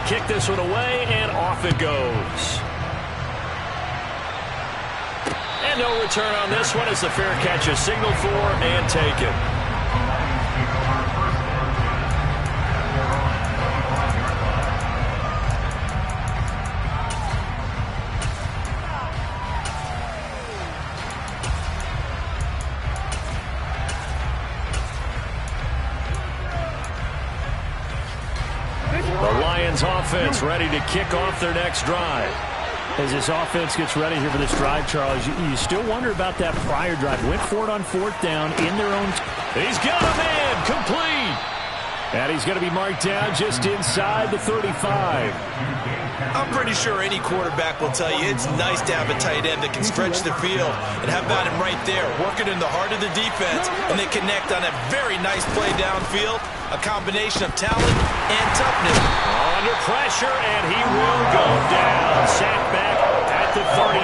kick this one away, and off it goes. And no return on this one as the fair catch is signaled for and taken. The Lions offense ready to kick off their next drive. As this offense gets ready here for this drive, Charles, you still wonder about that prior drive. Went for it on 4th down in their own. He's got a man, complete. And he's going to be marked down just inside the 35. I'm pretty sure any quarterback will tell you it's nice to have a tight end that can stretch the field. And how about him right there, working in the heart of the defense, and they connect on a very nice play downfield. A combination of talent and toughness. Under pressure, and he will go down. Sacked back at the 38.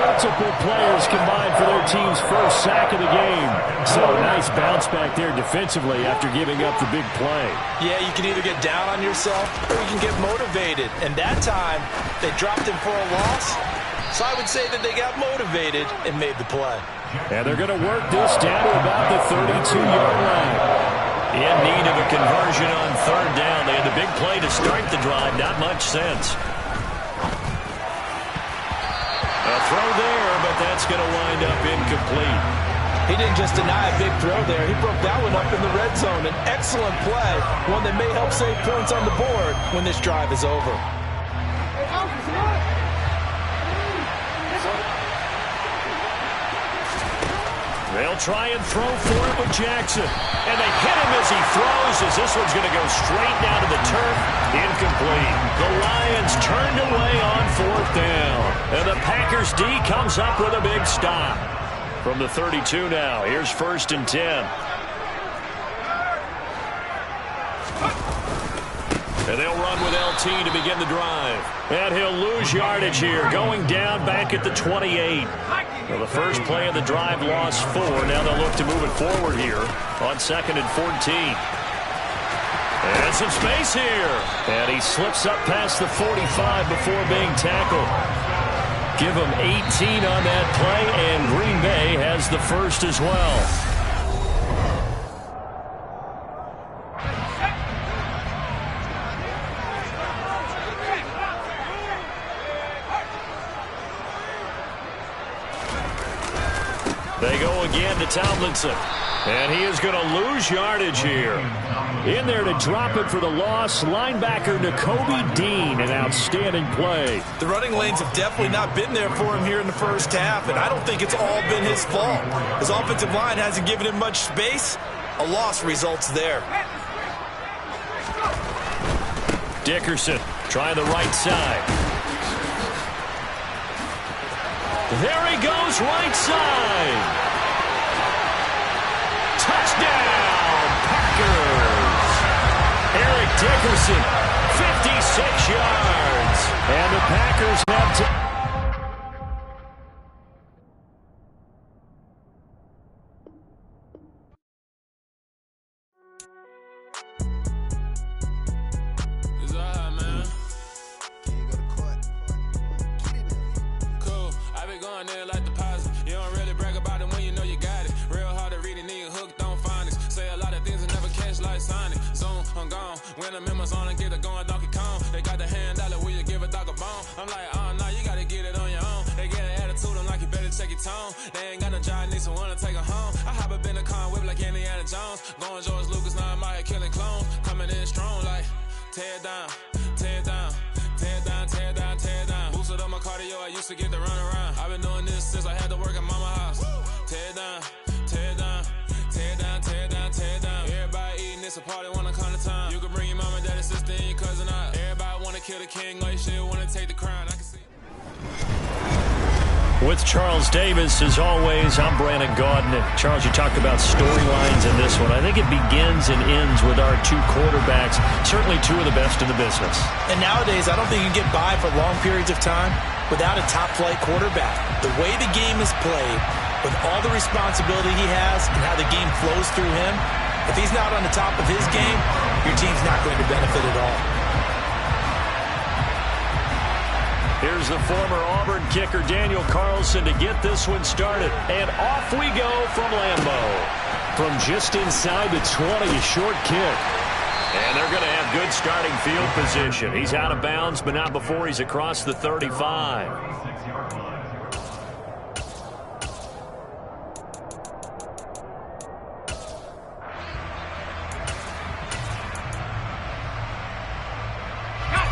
Multiple players combined for their team's first sack of the game. So nice bounce back there defensively after giving up the big play. Yeah, you can either get down on yourself or you can get motivated. And that time, they dropped him for a loss. So I would say that they got motivated and made the play. And they're going to work this down to about the 32-yard line. In need of a conversion on 3rd down. They had the big play to start the drive. Not much sense. A throw there, but that's going to wind up incomplete. He didn't just deny a big throw there. He broke that one up in the red zone. An excellent play, one that may help save points on the board when this drive is over. They'll try and throw for it with Jackson. And they hit him as he throws, as this one's going to go straight down to the turf. Incomplete. The Lions turned away on 4th down. And the Packers D comes up with a big stop. From the 32 now, here's 1st and 10. And they'll run with LT to begin the drive. And he'll lose yardage here, going down back at the 28. Well, the first play of the drive lost 4. Now they'll look to move it forward here on 2nd and 14. And some space here. And he slips up past the 45 before being tackled. Give him 18 on that play, and Green Bay has the first as well. They go again to Tomlinson. And he is going to lose yardage here. In there to drop it for the loss, linebacker Nakobe Dean, an outstanding play. The running lanes have definitely not been there for him here in the first half, and I don't think it's all been his fault. His offensive line hasn't given him much space. A loss results there. Dickerson trying the right side. There he goes, right side. Touchdown, Packers. Eric Dickerson, 56 yards. And the Packers have to... They ain't got no job, need someone to take her home. I hop up in the car, whip like Indiana Jones. Going George Lucas, now I'm out here killing clones. Coming in strong like, tear down, tear down, tear down, tear down, tear down. Boosted up my cardio, I used to get to run around. I've been doing this since I had to work at mama house. Tear down, tear down, tear down, tear down, tear down. Everybody eating, it's a party, wanna come to time. You can bring your mama, daddy, sister, and your cousin out. Everybody wanna kill the king, like shit, wanna take the crown. I can see. With Charles Davis, as always, I'm Brandon Gaudin. And Charles, you talked about storylines in this one. I think it begins and ends with our two quarterbacks, certainly two of the best in the business. And nowadays, I don't think you can get by for long periods of time without a top-flight quarterback. The way the game is played, with all the responsibility he has and how the game flows through him, if he's not on the top of his game, your team's not going to benefit at all. Here's the former Auburn kicker Daniel Carlson to get this one started. And off we go from Lambeau. From just inside the 20, a short kick. And they're going to have good starting field position. He's out of bounds, but not before he's across the 35.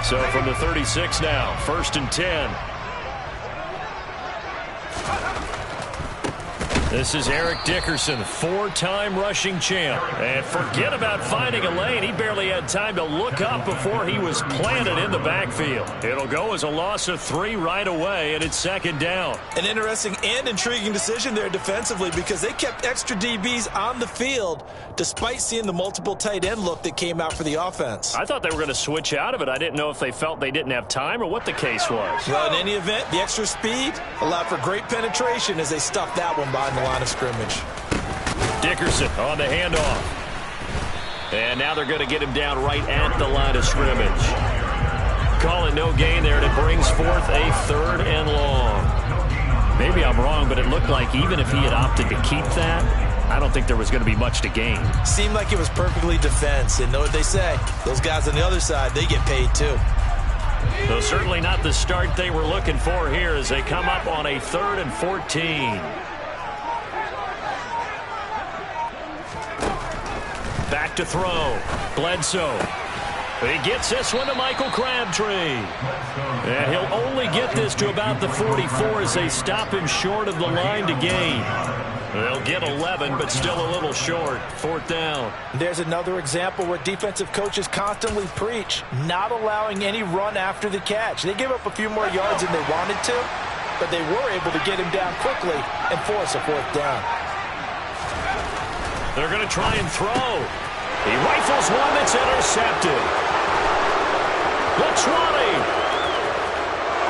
So from the 36 now, 1st and 10. This is Eric Dickerson, 4-time rushing champ. And forget about finding a lane. He barely had time to look up before he was planted in the backfield. It'll go as a loss of 3 right away, and it's 2nd down. An interesting and intriguing decision there defensively because they kept extra DBs on the field despite seeing the multiple tight end look that came out for the offense. I thought they were going to switch out of it. I didn't know if they felt they didn't have time or what the case was. Well, in any event, the extra speed allowed for great penetration as they stuffed that one behind the line of scrimmage. Dickerson on the handoff. And now they're going to get him down right at the line of scrimmage. Call it no gain there, and it brings forth a 3rd and long. Maybe I'm wrong, but it looked like even if he had opted to keep that, I don't think there was going to be much to gain. Seemed like it was perfectly defense. And know what they say? Those guys on the other side, they get paid too. Though certainly not the start they were looking for here as they come up on a 3rd and 14. Back to throw. Bledsoe. He gets this one to Michael Crabtree. And he'll only get this to about the 44 as they stop him short of the line to gain. They'll get 11, but still a little short. 4th down. There's another example where defensive coaches constantly preach, not allowing any run after the catch. They gave up a few more yards than they wanted to, but they were able to get him down quickly and force a 4th down. They're going to try and throw. He rifles one that's intercepted. The 20.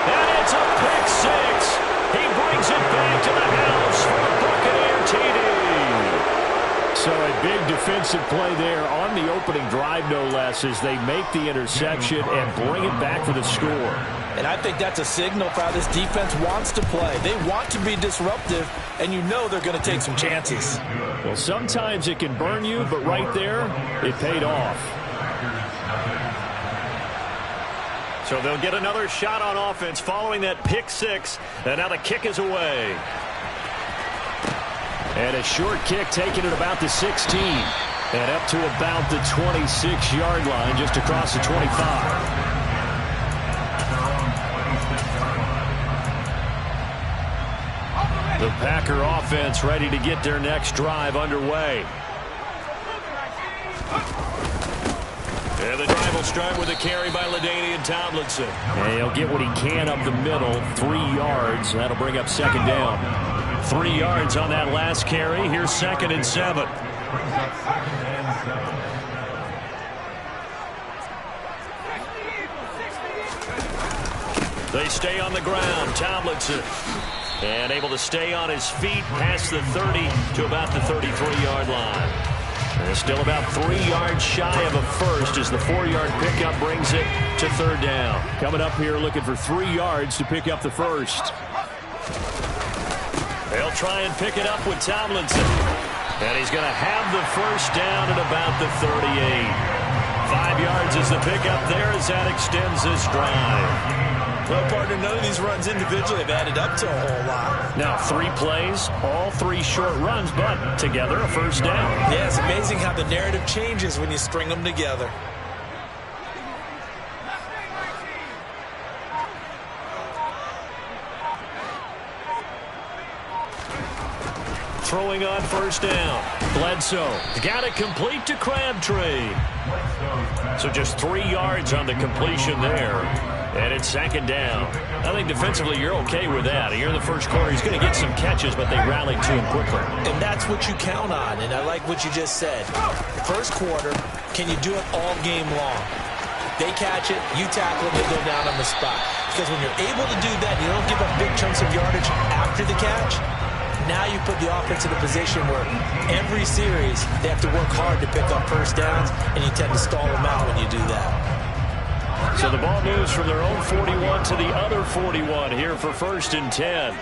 And it's a pick 6. He brings it back to the house for a Buccaneer TD. So a big defensive play there on the opening drive, no less, as they make the interception and bring it back for the score. And I think that's a signal for how this defense wants to play. They want to be disruptive, and you know they're going to take some chances. Well, sometimes it can burn you, but right there, it paid off. So they'll get another shot on offense following that pick 6, and now the kick is away. And a short kick taken at about the 16. And up to about the 26-yard line, just across the 25. The Packer offense ready to get their next drive underway. And the drive will start with a carry by LaDainian Tomlinson. And he'll get what he can up the middle, 3 yards. That'll bring up 2nd down. 3 yards on that last carry. Here's 2nd and 7. They stay on the ground. Tomlinson. And able to stay on his feet past the 30 to about the 33-yard line. And still about 3 yards shy of a first as the 4-yard pickup brings it to 3rd down. Coming up here looking for 3 yards to pick up the first. They'll try and pick it up with Tomlinson. And he's going to have the first down at about the 38. 5 yards is the pickup there as that extends this drive. Well, partner, none of these runs individually have added up to a whole lot. Now 3 plays, all 3 short runs, but together a first down. Yeah, it's amazing how the narrative changes when you string them together. Throwing on first down. Bledsoe got it complete to Crabtree. So just 3 yards on the completion there. And it's 2nd down. I think defensively you're okay with that. Here in the first quarter, he's going to get some catches, but they rallied to him quickly. And that's what you count on, and I like what you just said. First quarter, can you do it all game long? They catch it, you tackle it, they go down on the spot. Because when you're able to do that, you don't give up big chunks of yardage after the catch. Now you put the offense in a position where every series they have to work hard to pick up first downs, and you tend to stall them out when you do that. So the ball moves from their own 41 to the other 41 here for 1st and 10.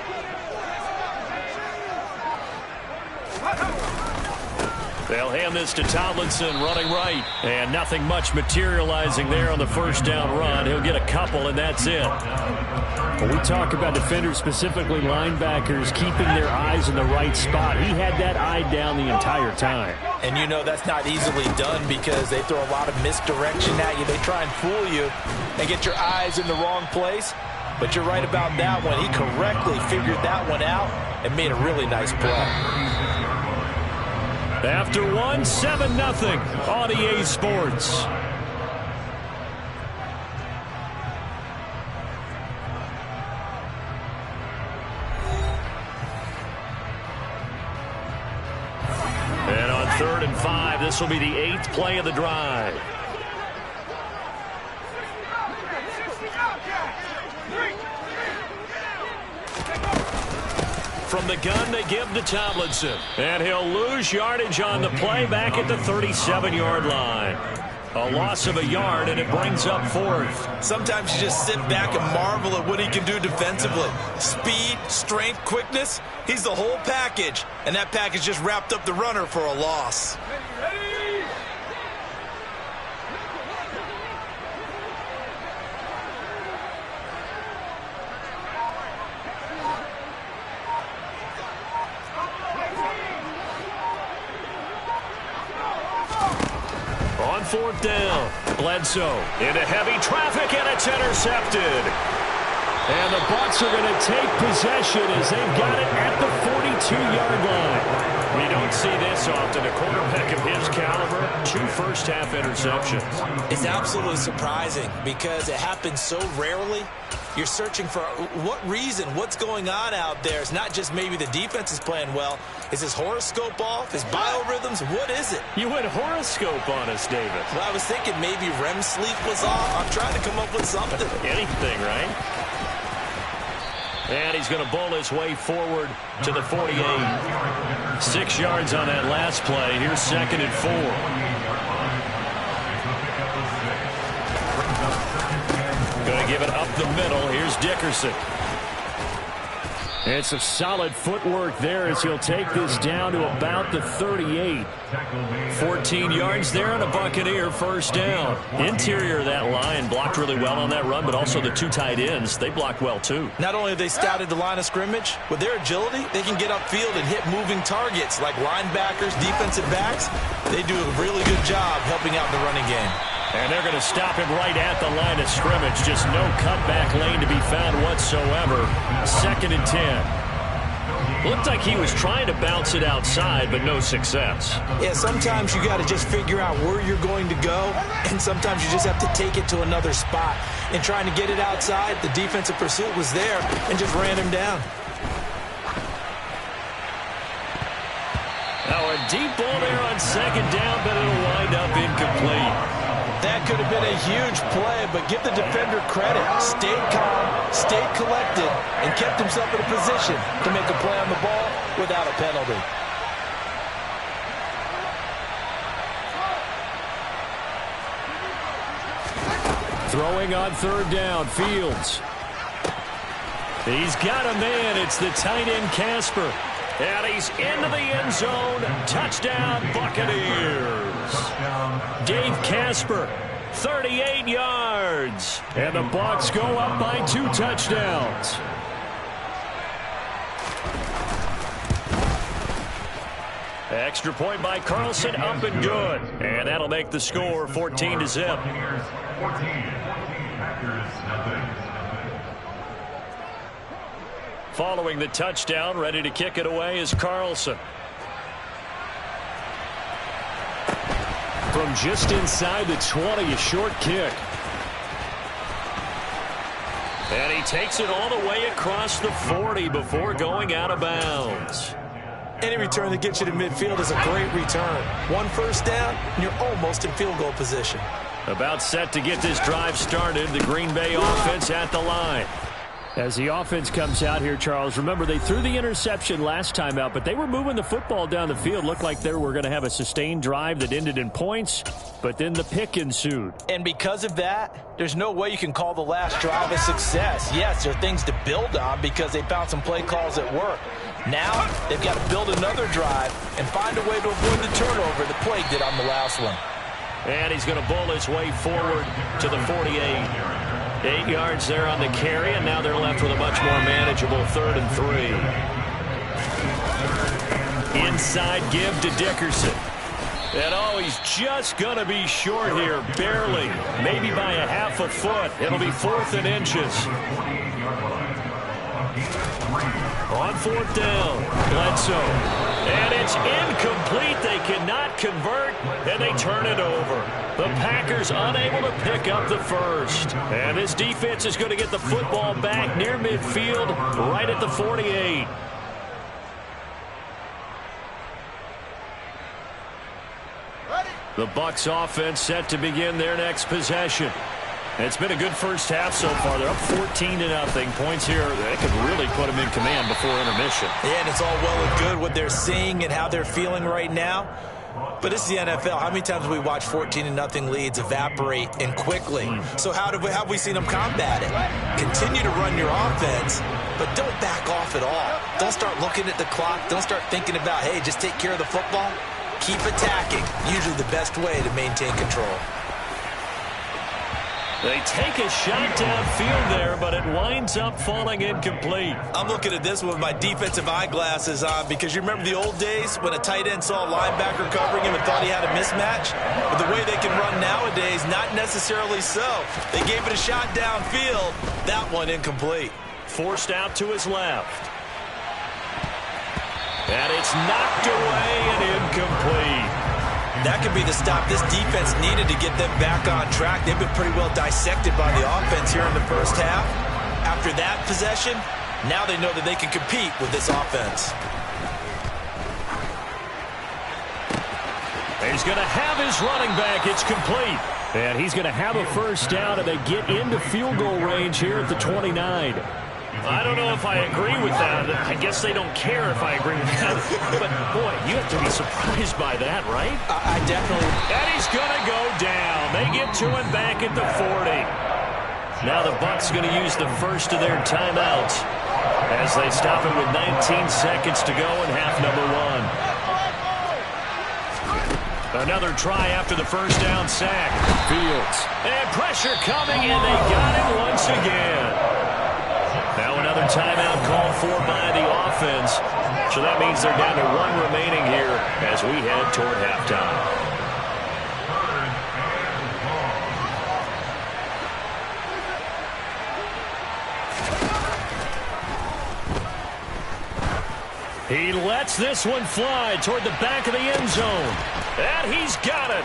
They'll hand this to Tomlinson running right. And nothing much materializing there on the first down run. He'll get a couple, and that's it. When we talk about defenders, specifically linebackers, keeping their eyes in the right spot, he had that eye down the entire time. And you know that's not easily done because they throw a lot of misdirection at you. They try and fool you and get your eyes in the wrong place. But you're right about that one. He correctly figured that one out and made a really nice play. After 7-0 on EA Sports. And on 3rd and 5, this will be the 8th play of the drive. From the gun, they give to Tomlinson. And he'll lose yardage on the play back at the 37-yard line. A loss of a yard, and it brings up 4th. Sometimes you just sit back and marvel at what he can do defensively. Speed, strength, quickness. He's the whole package. And that package just wrapped up the runner for a loss. On 4th down, Bledsoe into heavy traffic, and it's intercepted. And the Bucs are going to take possession as they've got it at the 42-yard line. We don't see this often. A quarterback of his caliber, 2 first-half interceptions. It's absolutely surprising because it happens so rarely. You're searching for what reason, what's going on out there. It's not just maybe the defense is playing well. Is his horoscope off? His biorhythms? What is it? You went horoscope on us, David. Well, I was thinking maybe REM sleep was off. I'm trying to come up with something. Anything, right? And he's going to bowl his way forward to the 48. 6 yards on that last play. Here's 2nd and 4. Going to give it up the middle. Here's Dickerson. And some solid footwork there as he'll take this down to about the 38. 14 yards there and a Buccaneer first down. Interior of that line blocked really well on that run, but also the 2 tight ends, they blocked well too. Not only have they scouted the line of scrimmage, with their agility, they can get upfield and hit moving targets like linebackers, defensive backs. They do a really good job helping out in the running game. And they're going to stop him right at the line of scrimmage. Just no cutback lane to be found whatsoever. 2nd and 10. Looked like he was trying to bounce it outside, but no success. Yeah, sometimes you got to just figure out where you're going to go, and sometimes you just have to take it to another spot. And trying to get it outside, the defensive pursuit was there and just ran him down. Now a deep ball there on 2nd down, but it'll wind up incomplete. That could have been a huge play, but give the defender credit. Stayed calm, stayed collected, and kept himself in a position to make a play on the ball without a penalty. Throwing on 3rd down, Fields. He's got a man. It's the tight end, Casper. And he's into the end zone. Touchdown, Buccaneers. Dave Casper, 38 yards. And the Bucs go up by 2 touchdowns. Extra point by Carlson, up and good. And that'll make the score 14-0. Following the touchdown, ready to kick it away is Carlson. From just inside the 20, a short kick. And he takes it all the way across the 40 before going out of bounds. Any return that gets you to midfield is a great return. 1 first down, and you're almost in field goal position. About set to get this drive started. The Green Bay offense at the line. As the offense comes out here, Charles, remember they threw the interception last time out, but they were moving the football down the field. Looked like they were going to have a sustained drive that ended in points, but then the pick ensued. And because of that, there's no way you can call the last drive a success. Yes, there are things to build on because they found some play calls that work. Now, they've got to build another drive and find a way to avoid the turnover the play did on the last one. And he's going to bull his way forward to the 48. 8 yards there on the carry, and now they're left with a much more manageable 3rd and 3. Inside give to Dickerson. And oh, he's just going to be short here, barely, maybe by a half a foot. It'll be 4th and inches. On 4th down, Bledsoe. And it's incomplete. They cannot convert, and they turn it over. The Packers unable to pick up the first. And this defense is going to get the football back near midfield, right at the 48. The Bucs offense set to begin their next possession. It's been a good first half so far. They're up 14-0. Points here, they could really put them in command before intermission. Yeah, and it's all well and good what they're seeing and how they're feeling right now. But this is the NFL. How many times have we watched 14-0 leads evaporate and quickly? So how have we seen them combat it? Continue to run your offense, but don't back off at all. Don't start looking at the clock. Don't start thinking about, hey, just take care of the football. Keep attacking. Usually the best way to maintain control. They take a shot downfield there, but it winds up falling incomplete. I'm looking at this with my defensive eyeglasses on because you remember the old days when a tight end saw a linebacker covering him and thought he had a mismatch? But the way they can run nowadays, not necessarily so. They gave it a shot downfield. That one incomplete. Forced out to his left. And it's knocked away and incomplete. That could be the stop this defense needed to get them back on track. They've been pretty well dissected by the offense here in the first half. After that possession, now they know that they can compete with this offense. He's going to have his running back. It's complete. And he's going to have a first down, and they get into field goal range here at the 29. I don't know if I agree with that. I guess they don't care if I agree with that. But, boy, you have to be surprised by that, right? I definitely... And he's going to go down. They get to him back at the 40. Now the Bucs going to use the first of their timeouts as they stop it with 19 seconds to go in half number 1. Another try after the first down sack. Fields. And pressure coming, and they got him once again. Now another timeout called for by the offense. So that means they're down to 1 remaining here as we head toward halftime. He lets this one fly toward the back of the end zone. And he's got it.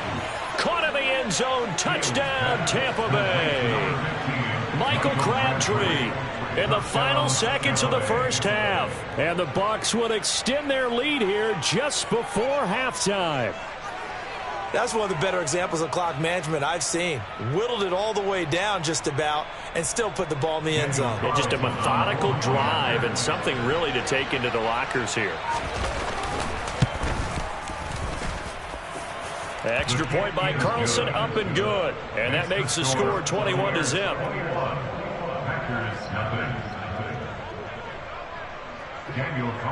Caught in the end zone. Touchdown, Tampa Bay. Michael Crabtree in the final seconds of the first half. And the Bucs would extend their lead here just before halftime. That's one of the better examples of clock management I've seen. Whittled it all the way down just about and still put the ball in the end zone. Yeah, just a methodical drive and something really to take into the lockers here. Extra point by Carlson, up and good. And that makes the score 21-0.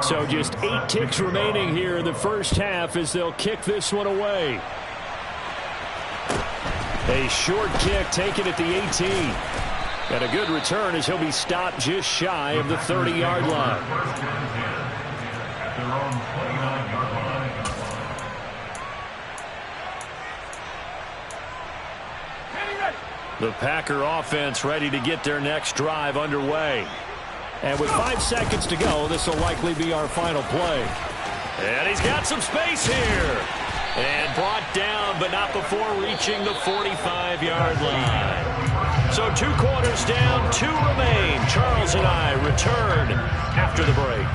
So just 8 ticks remaining here in the first half as they'll kick this one away. A short kick taken at the 18. And a good return as he'll be stopped just shy of the 30-yard line. The Packer offense ready to get their next drive underway. And with 5 seconds to go, this will likely be our final play. And he's got some space here. And brought down, but not before reaching the 45-yard line. So 2 quarters down, 2 remain. Charles and I return after the break.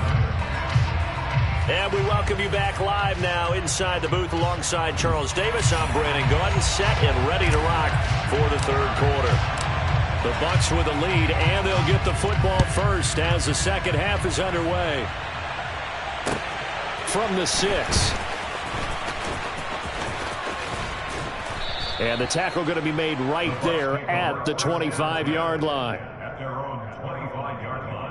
And we welcome you back live now inside the booth alongside Charles Davis. I'm Brandon Gaudin, set and ready to rock for the third quarter. The Bucs with a lead, and they'll get the football first as the second half is underway. From the 6. And the tackle going to be made right there at the 25-yard line. At their own 25-yard line.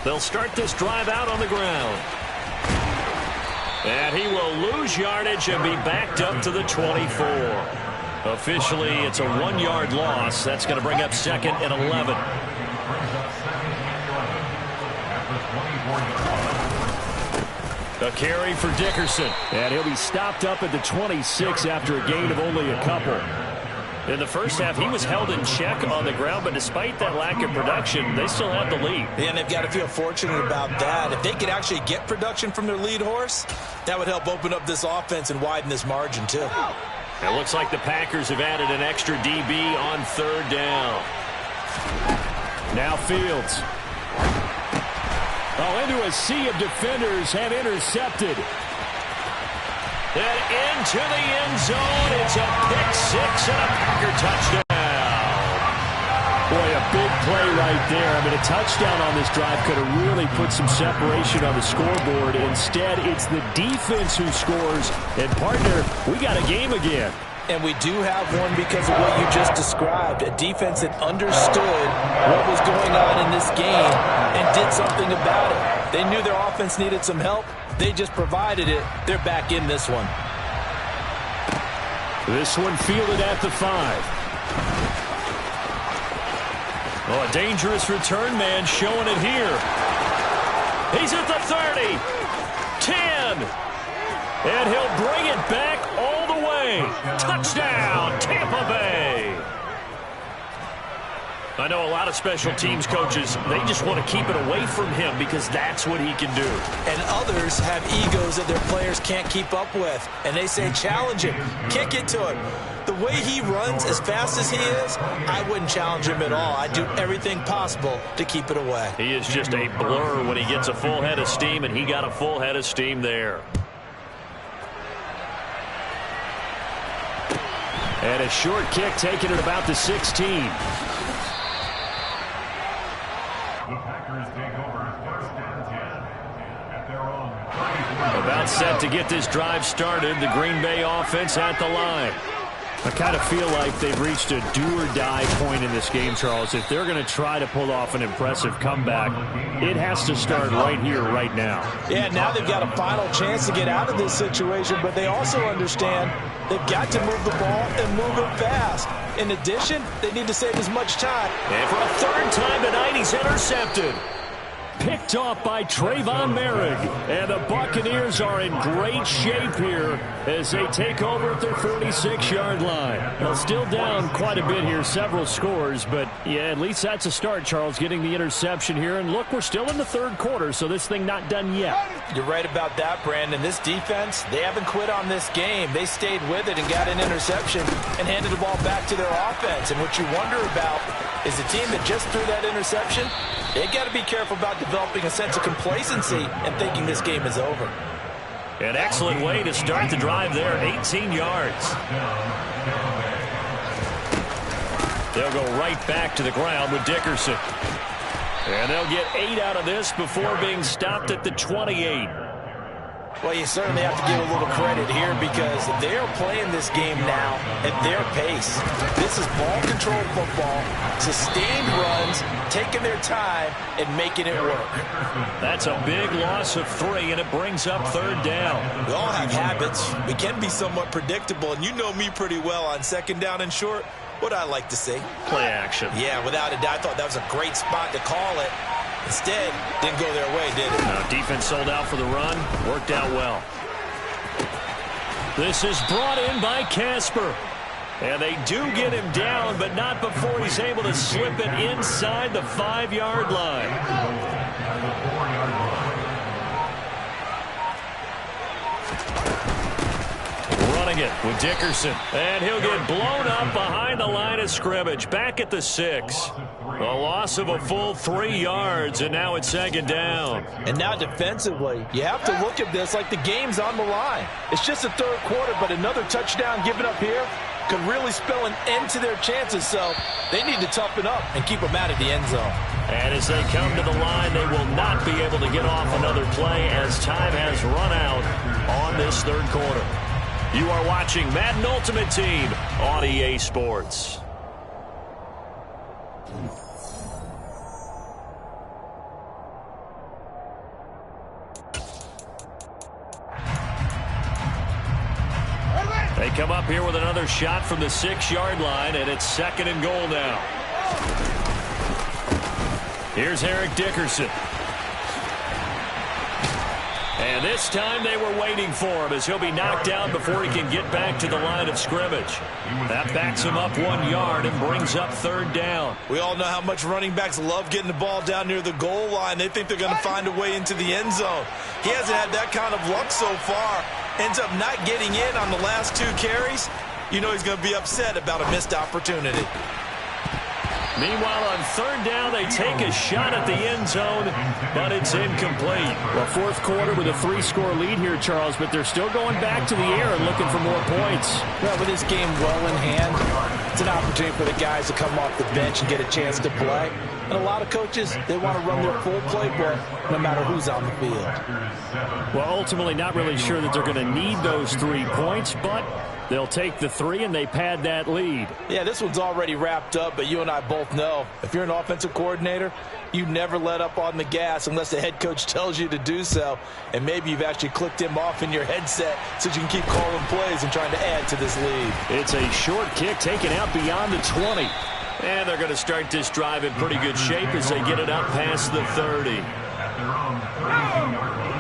They'll start this drive out on the ground. And he will lose yardage and be backed up to the 24. Officially, it's a 1-yard loss. That's going to bring up 2nd and 11. A carry for Dickerson. And he'll be stopped up at the 26 after a gain of only a couple. In the first half, he was held in check on the ground, but despite that lack of production, they still have the lead. Yeah, and they've got to feel fortunate about that. If they could actually get production from their lead horse, that would help open up this offense and widen this margin, too. It looks like the Packers have added an extra DB on 3rd down. Now Fields. Oh, into a sea of defenders, have intercepted. And into the end zone. It's a pick-6 and a Packer touchdown. Boy, a big play right there. I mean, a touchdown on this drive could have really put some separation on the scoreboard. Instead, it's the defense who scores. And, partner, we got a game again. And we do have one because of what you just described. A defense that understood what was going on in this game and did something about it. They knew their offense needed some help. They just provided it. They're back in this one. This one fielded at the 5. Oh, a dangerous return man showing it here. He's at the 30. 10. And he'll bring it back all the way. Touchdown, Tampa Bay. I know a lot of special teams coaches, they just want to keep it away from him because that's what he can do. And others have egos that their players can't keep up with. And they say, challenge him, kick it to him. The way he runs as fast as he is, I wouldn't challenge him at all. I'd do everything possible to keep it away. He is just a blur when he gets a full head of steam, and he got a full head of steam there. And a short kick taken at about the 16. The Packers take over 1st and 10 at their own 24. About set to get this drive started. The Green Bay offense at the line. I kind of feel like they've reached a do-or-die point in this game, Charles. If they're going to try to pull off an impressive comeback, it has to start right here, right now. Yeah, now they've got a final chance to get out of this situation, but they also understand they've got to move the ball and move it fast. In addition, they need to save as much time. And for a 3rd time tonight, he's intercepted. Picked off by Trayvon Merrick. And the Buccaneers are in great shape here as they take over at their 46-yard line. Well, still down quite a bit here, several scores, but yeah, at least that's a start, Charles, getting the interception here. And look, we're still in the 3rd quarter, so this thing not done yet. You're right about that, Brandon. This defense, they haven't quit on this game. They stayed with it and got an interception and handed the ball back to their offense. And what you wonder about is the team that just threw that interception, they got to be careful about developing a sense of complacency and thinking this game is over. An excellent way to start the drive there, 18 yards. They'll go right back to the ground with Dickerson. And they'll get 8 out of this before being stopped at the 28. Well, you certainly have to give a little credit here because they're playing this game now at their pace. This is ball-controlled football, sustained runs, taking their time, and making it work. That's a big loss of 3, and it brings up 3rd down. We all have habits. We can be somewhat predictable, and you know me pretty well on 2nd down and short. What I like to see. Play action. Yeah, without a doubt, I thought that was a great spot to call it. Instead, didn't go their way, did it? No, defense sold out for the run. Worked out well. This is brought in by Casper. And they do get him down, but not before he's able to slip it inside the 5-yard line. 2nd with Dickerson. And he'll get blown up behind the line of scrimmage. Back at the 6. A loss of a full 3 yards, and now it's 2nd down. And now defensively, you have to look at this like the game's on the line. It's just the 3rd quarter, but another touchdown given up here could really spell an end to their chances, so they need to toughen up and keep them out of the end zone. And as they come to the line, they will not be able to get off another play as time has run out on this 3rd quarter. You are watching Madden Ultimate Team on EA Sports. They come up here with another shot from the 6-yard line, and it's 2nd and goal now. Here's Eric Dickerson. And this time they were waiting for him as he'll be knocked down before he can get back to the line of scrimmage. That backs him up 1 yard and brings up 3rd down. We all know how much running backs love getting the ball down near the goal line. They think they're going to find a way into the end zone. He hasn't had that kind of luck so far. Ends up not getting in on the last 2 carries. You know he's going to be upset about a missed opportunity. Meanwhile, on 3rd down, they take a shot at the end zone, but it's incomplete. Well, 4th quarter with a 3-score lead here, Charles, but they're still going back to the air and looking for more points. Well, with this game well in hand, it's an opportunity for the guys to come off the bench and get a chance to play. And a lot of coaches, they want to run their full playbook no matter who's on the field. Well, ultimately not really sure that they're going to need those 3 points, but they'll take the 3 and they pad that lead. Yeah, this one's already wrapped up, but you and I both know if you're an offensive coordinator, you never let up on the gas unless the head coach tells you to do so. And maybe you've actually clicked him off in your headset so you can keep calling plays and trying to add to this lead. It's a short kick taken out beyond the 20. And they're going to start this drive in pretty good shape as they get it up past the 30.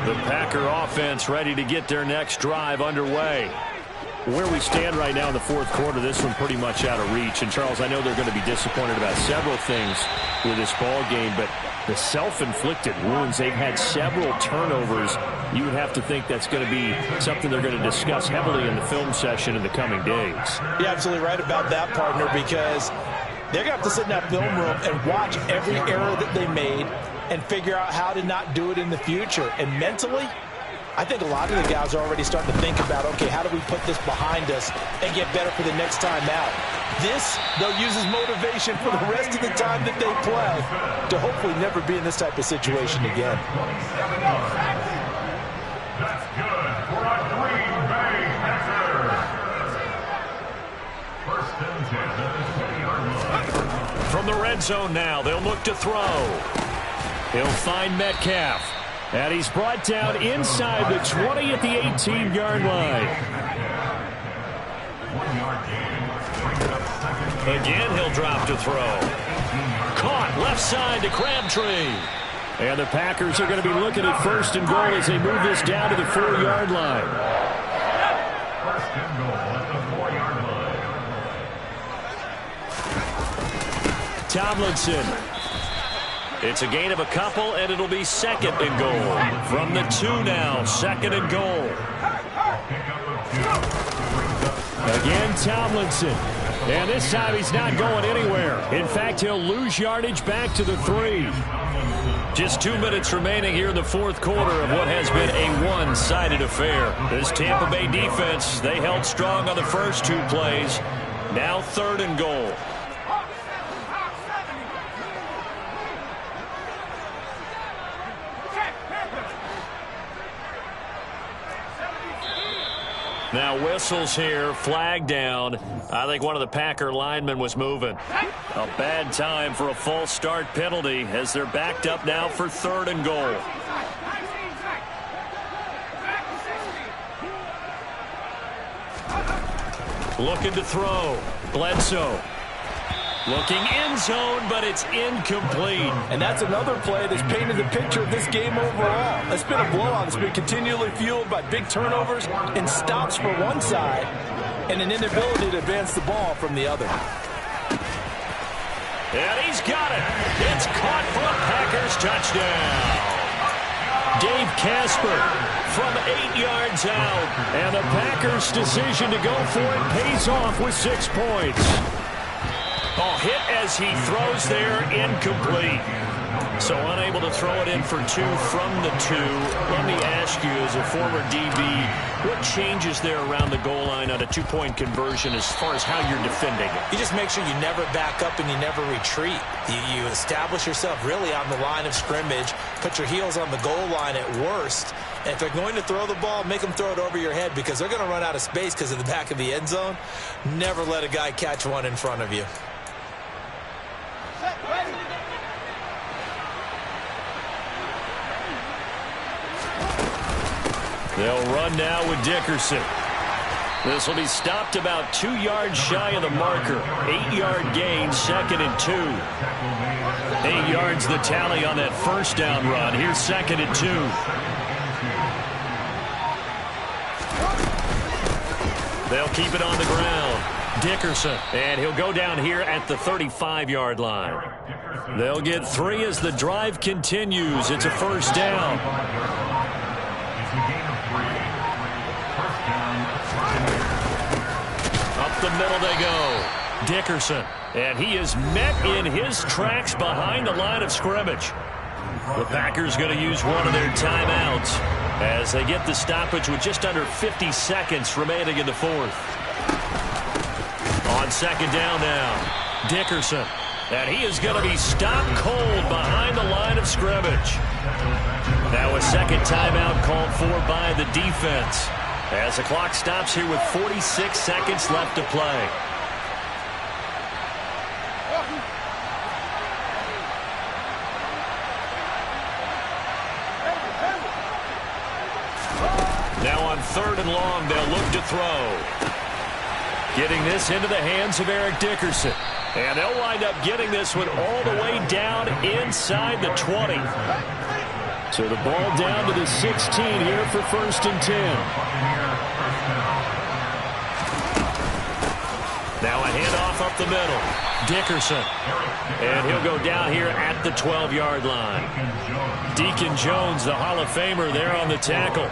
The Packer offense ready to get their next drive underway. Where we stand right now in the 4th quarter, this one pretty much out of reach. And, Charles, I know they're going to be disappointed about several things with this ball game, but the self-inflicted wounds, they've had several turnovers. You would have to think that's going to be something they're going to discuss heavily in the film session in the coming days. You're absolutely right about that, partner, because they're going to have to sit in that film room and watch every error that they made and figure out how to not do it in the future. And mentally, I think a lot of the guys are already starting to think about, okay, how do we put this behind us and get better for the next time out? This, they'll use as motivation for the rest of the time that they play to hopefully never be in this type of situation again. That's good for a Green Bay Packer. 1st and 10 at the 20-yard line. From the red zone now, they'll look to throw. He'll find Metcalf. And he's brought down inside the 20 at the 18-yard line. 1 yard gain. Again, he'll drop to throw. Caught left side to Crabtree. And the Packers are going to be looking at 1st and goal as they move this down to the 4-yard line. 1st and goal at the 4-yard line. Tomlinson. It's a gain of a couple, and it'll be 2nd and goal. From the 2 now, 2nd and goal. Again, Tomlinson. And this time he's not going anywhere. In fact, he'll lose yardage back to the 3. Just 2 minutes remaining here in the 4th quarter of what has been a one-sided affair. This Tampa Bay defense, they held strong on the first 2 plays. Now 3rd and goal. Now whistles here, flag down. I think one of the Packer linemen was moving. A bad time for a false start penalty as they're backed up now for 3rd and goal. Looking to throw. Bledsoe. Looking end zone, but it's incomplete. And that's another play that's painted the picture of this game overall. It's been a blowout. It's been continually fueled by big turnovers and stops for one side and an inability to advance the ball from the other. And he's got it. It's caught for a Packers touchdown. Dave Casper from 8 yards out. And the Packers' decision to go for it pays off with 6 points. Oh, hit as he throws there, incomplete. So unable to throw it in for 2 from the 2. Let me ask you, as a former DB, what changes there around the goal line on a 2-point conversion as far as how you're defending it? You just make sure you never back up and you never retreat. You establish yourself really on the line of scrimmage, put your heels on the goal line at worst. And if they're going to throw the ball, make them throw it over your head because they're going to run out of space because of the back of the end zone. Never let a guy catch one in front of you. They'll run now with Dickerson. This will be stopped about 2 yards shy of the marker. 8-yard gain, 2nd and 2. 8 yards the tally on that first down run. Here's 2nd and 2. They'll keep it on the ground. Dickerson, and he'll go down here at the 35-yard line. They'll get 3 as the drive continues. It's a first down. Up the middle they go. Dickerson, and he is met in his tracks behind the line of scrimmage. The Packers going to use one of their timeouts as they get the stoppage with just under 50 seconds remaining in the fourth. On second down now, Dickerson, and he is going to be stopped cold behind the line of scrimmage. Now a second timeout called for by the defense as the clock stops here with 46 seconds left to play. Now on 3rd and long, they'll look to throw. Getting this into the hands of Eric Dickerson. And they'll wind up getting this one all the way down inside the 20. So the ball down to the 16 here for 1st and 10. Now a handoff up the middle. Dickerson. And he'll go down here at the 12-yard line. Deacon Jones, the Hall of Famer, there on the tackle.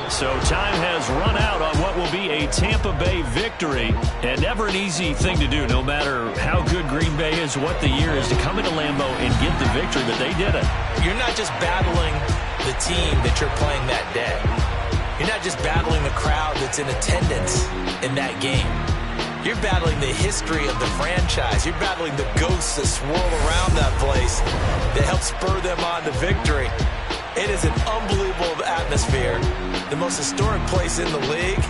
So time has run out on what will be a Tampa Bay victory. And never an easy thing to do, no matter how good Green Bay is, what the year is, to come into Lambeau and get the victory, but they did it. You're not just battling the team that you're playing that day. You're not just battling the crowd that's in attendance in that game. You're battling the history of the franchise. You're battling the ghosts that swirl around that place that help spur them on to victory. It is an unbelievable atmosphere, the most historic place in the league,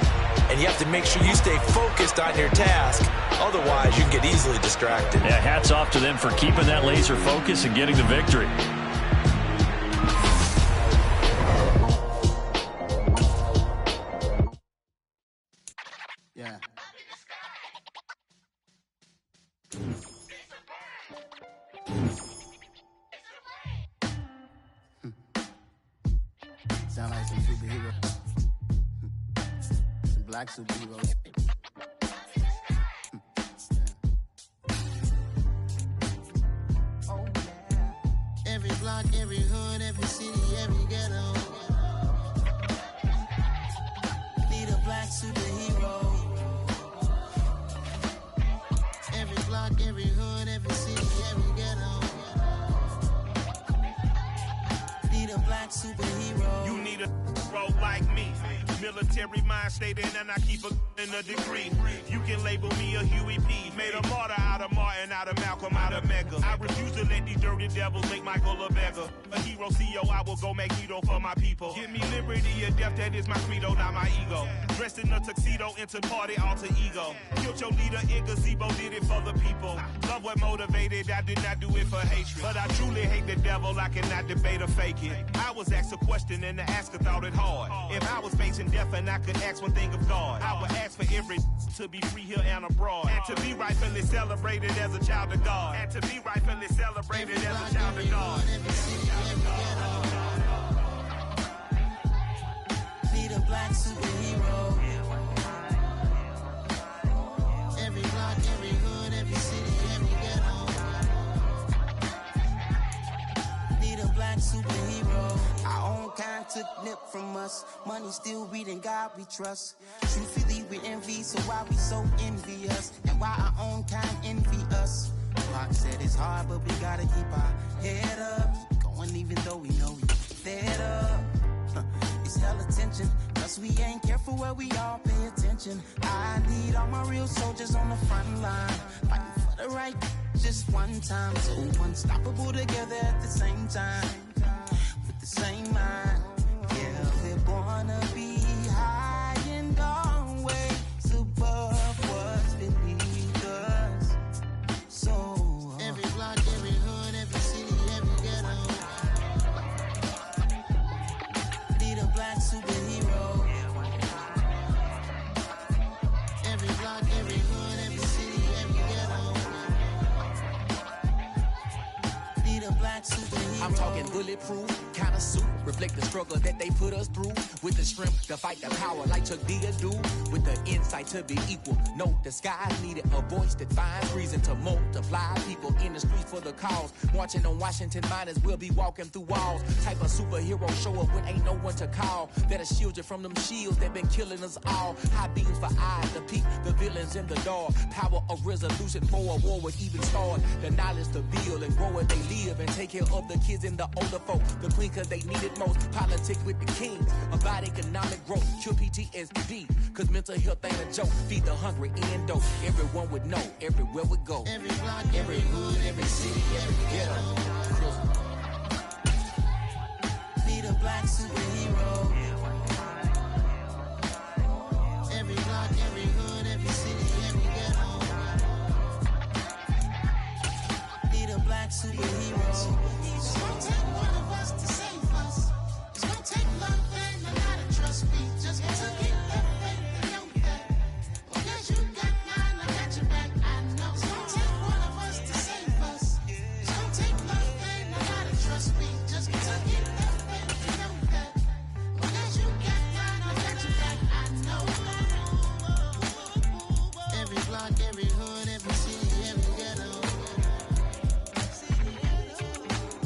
and you have to make sure you stay focused on your task. Otherwise, you can get easily distracted. Yeah, hats off to them for keeping that laser focus and getting the victory. Yeah. Sound like some superheroes. Some black superheroes. Oh, yeah. Every block, every hood, every city, every ghetto. Need a black superhero. Every block, every hood, every city, every ghetto. Need a black superhero. You need a role like me. Military mind state and I keep in a degree. You can label me a Huey P. Made a martyr out of Martin, out of Malcolm, out of Mega. I refuse to let these dirty devils make Michael a beggar. A hero CEO, I will go Magneto for my people. Give me liberty or death, that is my credo, not my ego. Dressed in a tuxedo, into party, alter ego. Killed your leader in gazebo, did it for the people. Love what motivated, I did not do it for hatred. But I truly hate the devil, I cannot debate or fake it. I was asked a question and the asker thought it hard. If I was facing death and I could ask one thing of God, I would ask for every to be free here and abroad, and to be rightfully celebrated as a child of God, and to be rightfully celebrated as a child of God. Need a black superhero. Every block, every hood, every city, every ghetto. Need a black superhero. I own us. Money still reading, God we trust. Truthfully, we envy, so why we so envious? And why our own kind envy us? Rock said it's hard, but we gotta keep our head up. Going even though we know we fed up. It's hell attention, plus we ain't careful where we all pay attention. I need all my real soldiers on the front line, fighting for the right just one time. So unstoppable together at the same time, with the same mind. Yeah, we're gonna be high and always above what's beneath us. So every block, every hood, every city, every ghetto need a black superhero. Every block, every hood, every city, every ghetto need a black superhero. I'm talking bulletproof kind of suit, reflect the struggle that they put us through. With the strength to fight the power like Chuck D do. With the insight to be equal. No disguise needed, a voice that finds reason to multiply. People in the streets for the cause. Marching on Washington miners, we'll be walking through walls. Type of superhero show up when ain't no one to call. That'll shield you from them shields that been killing us all. High beams for eyes to peek the villains in the dark. Power of resolution for a war would even start. The knowledge to build and grow where they live and take care of the kids and the older folk. The queen cause they need it most. Politics with the kings. About economic growth. Cure PTSD. Cause mental health ain't a joke. Feed the hungry and dope. Everyone would know. Everywhere we go. Every block, every hood, every city, every ghetto need a black superhero. Every block, every hood, every city, every ghetto need a black superhero. It's gonna take one of us to save us. It's gonna take love and a lot of trust. We just got to get that faith and know that. Because you got mine, I got your back. I know it's gonna take one of us to save us. It's gonna take love and a lot of trust. We just got to get that faith and know that. Because you got mine, I got your back. I know. Every block, every hood, every city, every ghetto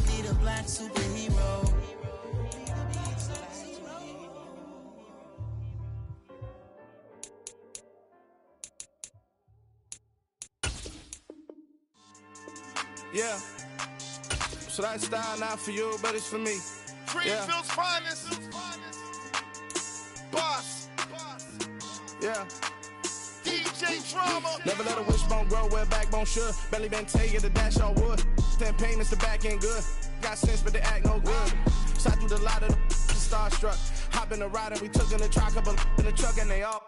need a black superhero. Yeah. So that style not for you, but it's for me. Greenfield's finest. Boss. Yeah. DJ Drama. Never let a wishbone grow where a backbone should. Belly been taking the dash all wood. 10 payments, the back end good. Got sense, but they act no good. Shot through the lot of the starstruck. Hop in the ride and we took in the truck, couple in the truck and they all.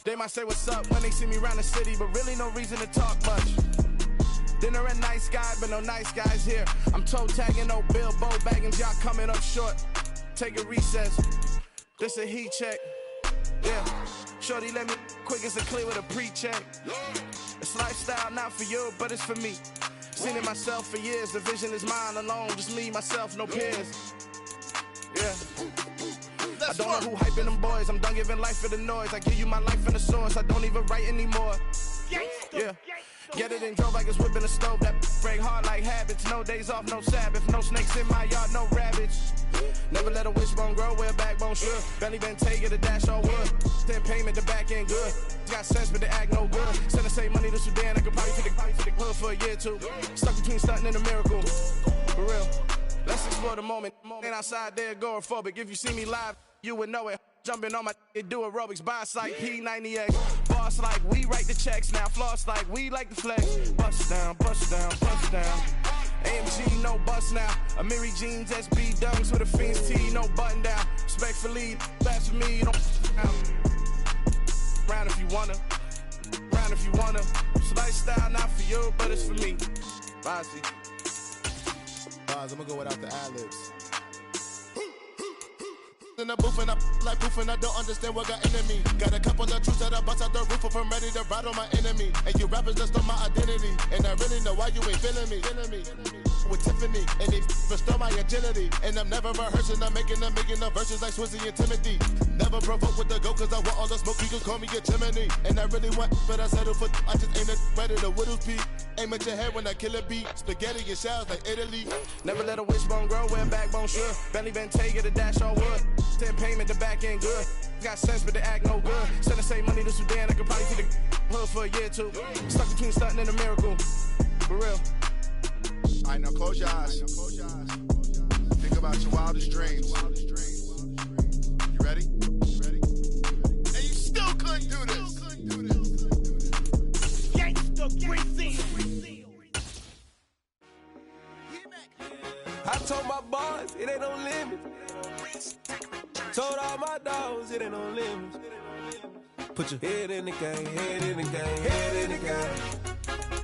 They might say what's up when they see me round the city, but really no reason to talk much. Dinner and nice guy, but no nice guys here. I'm toe tagging, no Bilbo bagging, y'all coming up short. Take a recess. This a heat check. Yeah. Shorty let me quick as a clear with a pre-check. It's lifestyle not for you, but it's for me. Seen it myself for years. The vision is mine alone. Just me, myself, no peers. Yeah. I don't know who hyping them boys. I'm done giving life for the noise. I give you my life in the source. I don't even write anymore. Yeah. Get it and drove like it's whipping the stove. That break hard like habits. No days off, no Sabbath. No snakes in my yard, no rabbits. Never let a wishbone grow where a backbone should. Belly been taking the dash all wood. 10 payment, the back end good. Got sense, but they act no good. Send the same money to Sudan. I could probably take the hood for a year or two. Stuck between stunting and a miracle. For real. Let's explore the moment. Ain't outside there agoraphobic. If you see me live, you would know it. Jumping on my do aerobics, by sight P90X. Boss like we write the checks now. Floss like we like the flex. Bust down, bust down, bust down. AMG, no bust now. Amiri jeans, SB dunks with a Fiends T, no button down. Respectfully, best for me, don't round if you wanna. Round if you wanna. So lifestyle not for you, but it's for me. Bozzy. I'm gonna go without the ad-libs. In the booth and I like proof and I don't understand what got into me. Got a couple of truths that I bust out the roof if I'm ready to ride on my enemy. And you rappers just stole my identity. And I really know why you ain't feeling me. With Tiffany and they restore my agility. And I'm never rehearsing, I'm making a million of verses like Swizzy and Timothy. Never provoke with the go cause I want all the smoke, you can call me a chimney. And I really want, but I settle for I just aim it ready to Whittles Peak. Aim at your head when I kill a beat. Spaghetti and shells like Italy. Never let a wishbone grow where a backbone should. Belly been taking the dash all wood. Stand payment, the back end good. Got sense, but the act no good. Send the same money to Sudan, I could probably see the hood for a year or two. Stuck between stunting and a miracle. For real. All right, now close your eyes. Think about your wildest dreams. You ready? And you still couldn't do this. I told my boys, it ain't no limit. Told all my dogs, it ain't no limits. Put your head in the game, head in the game, head in the game.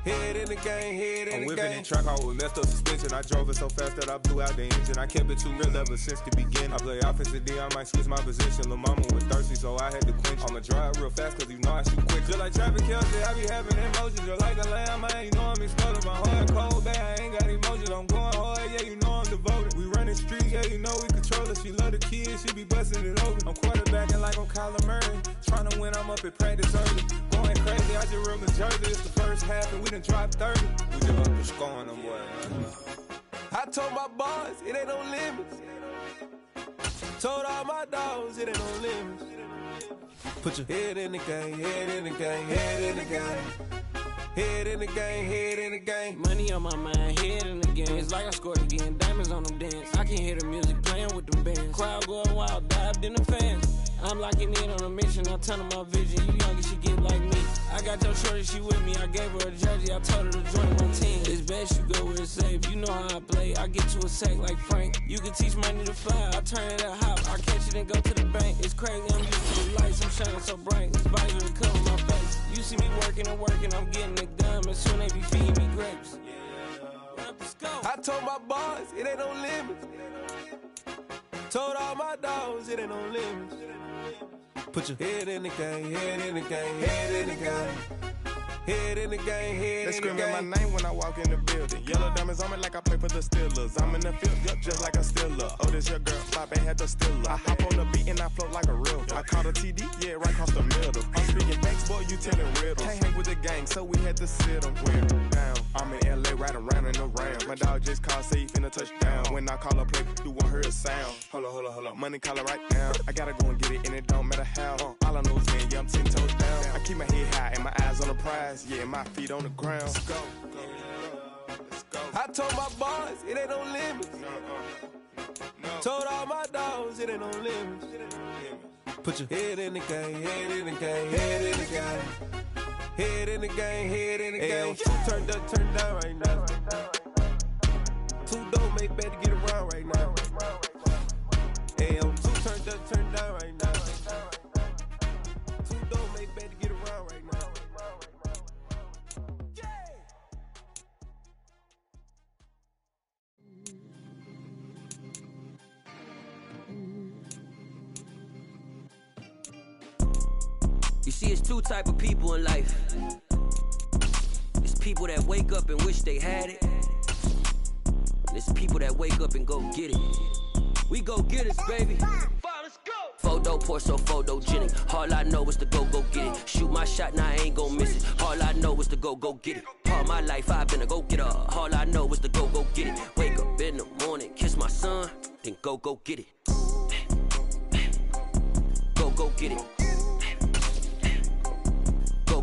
Head in the game, head in the game. I'm whipping the track out with messed up suspension. I drove it so fast that I blew out the engine. I kept it too real ever since the beginning. I play offensive D, I might switch my position. Lil' mama was thirsty, so I had to quench. I'ma drive real fast, cause you know I shoot quick. Just like traffic Kelsey, I be having emotions. Just like a lamb, I ain't know I'm exploding. My heart cold, bad, I ain't got emotions. I'm going hard, yeah, you know I'm devoted. We running streets, yeah, you know we control it. She love the kids, she be busting it over. I'm quarterbacking like I'm Kyler Murray. Trying to win, I'm up at practice early. Going crazy, I just real the jersey. It's the first half and we done dropped 30. We just up to scoring them, boy. I told my boys, it ain't no limits. Told all my dogs, it ain't no limits. Put your head in the game, head in the game, head in the game. Head in the game, head in the game. Money on my mind, head in the game. It's like I scored again, diamonds on them dance. I can hear the music playing with them bands. Crowd going wild, dived in the fans. I'm locking in on a mission, I'm telling my vision. You young, you should get like me. I got your shorty, she with me. I gave her a jersey, I told her to join my team. It's best you go where it's safe. You know how I play, I get to a sack like Frank. You can teach money to fly, I turn it up hop. I catch it and go to the bank. It's crazy, I'm used to the lights, I'm shining so bright. This visor to cover my face. You see me working and working, I'm getting it done. And soon they be feeding me grapes. I told my boys, it ain't no limits. Told all my dogs, it ain't no limits. Put your head in the game, head in the game, head in the game. Head in the game, head in the game. They screaming my name when I walk in the building. Yellow diamonds on me like I play for the Steelers. I'm in the field, yep, just like a Steeler. Oh, this your girl, my band had the Steeler. I hop on the beat and I float like a real. I caught a TD, yeah, right across the middle. I'm speaking banks, boy, you telling riddles. Can't hang with the gang, so we had to sit them down. I'm in LA, riding around in the Rams. My dog just called, say he finna touchdown. When I call a play, you won't hear a sound. Hold up, money call it right now. I gotta go and get it, and it don't matter how. All I know is man, yeah, I'm 10 toes down. I keep my head high and my eyes on the prize. Yeah, my feet on the ground. Let's go. I told my boys, it ain't no limits. Told all my dogs, it ain't no limits. Put your head in the game, head in the game, head in the game. Head in the game, head in the game. Turned up, turned down right now. Two dope make better get around right now. Hey, I'm two turned up, turned down right now. Two dope make better get around right now. You see, it's two type of people in life. It's people that wake up and wish they had it. And it's people that wake up and go get it. We go get it, baby. Photo poor, so photogenic. All I know is to go get it. Shoot my shot, now I ain't gon' miss it. All I know is to go get it. All my life I've been a go-getter. All I know is to go get it. Wake up in the morning, kiss my son, then go get it. Go get it.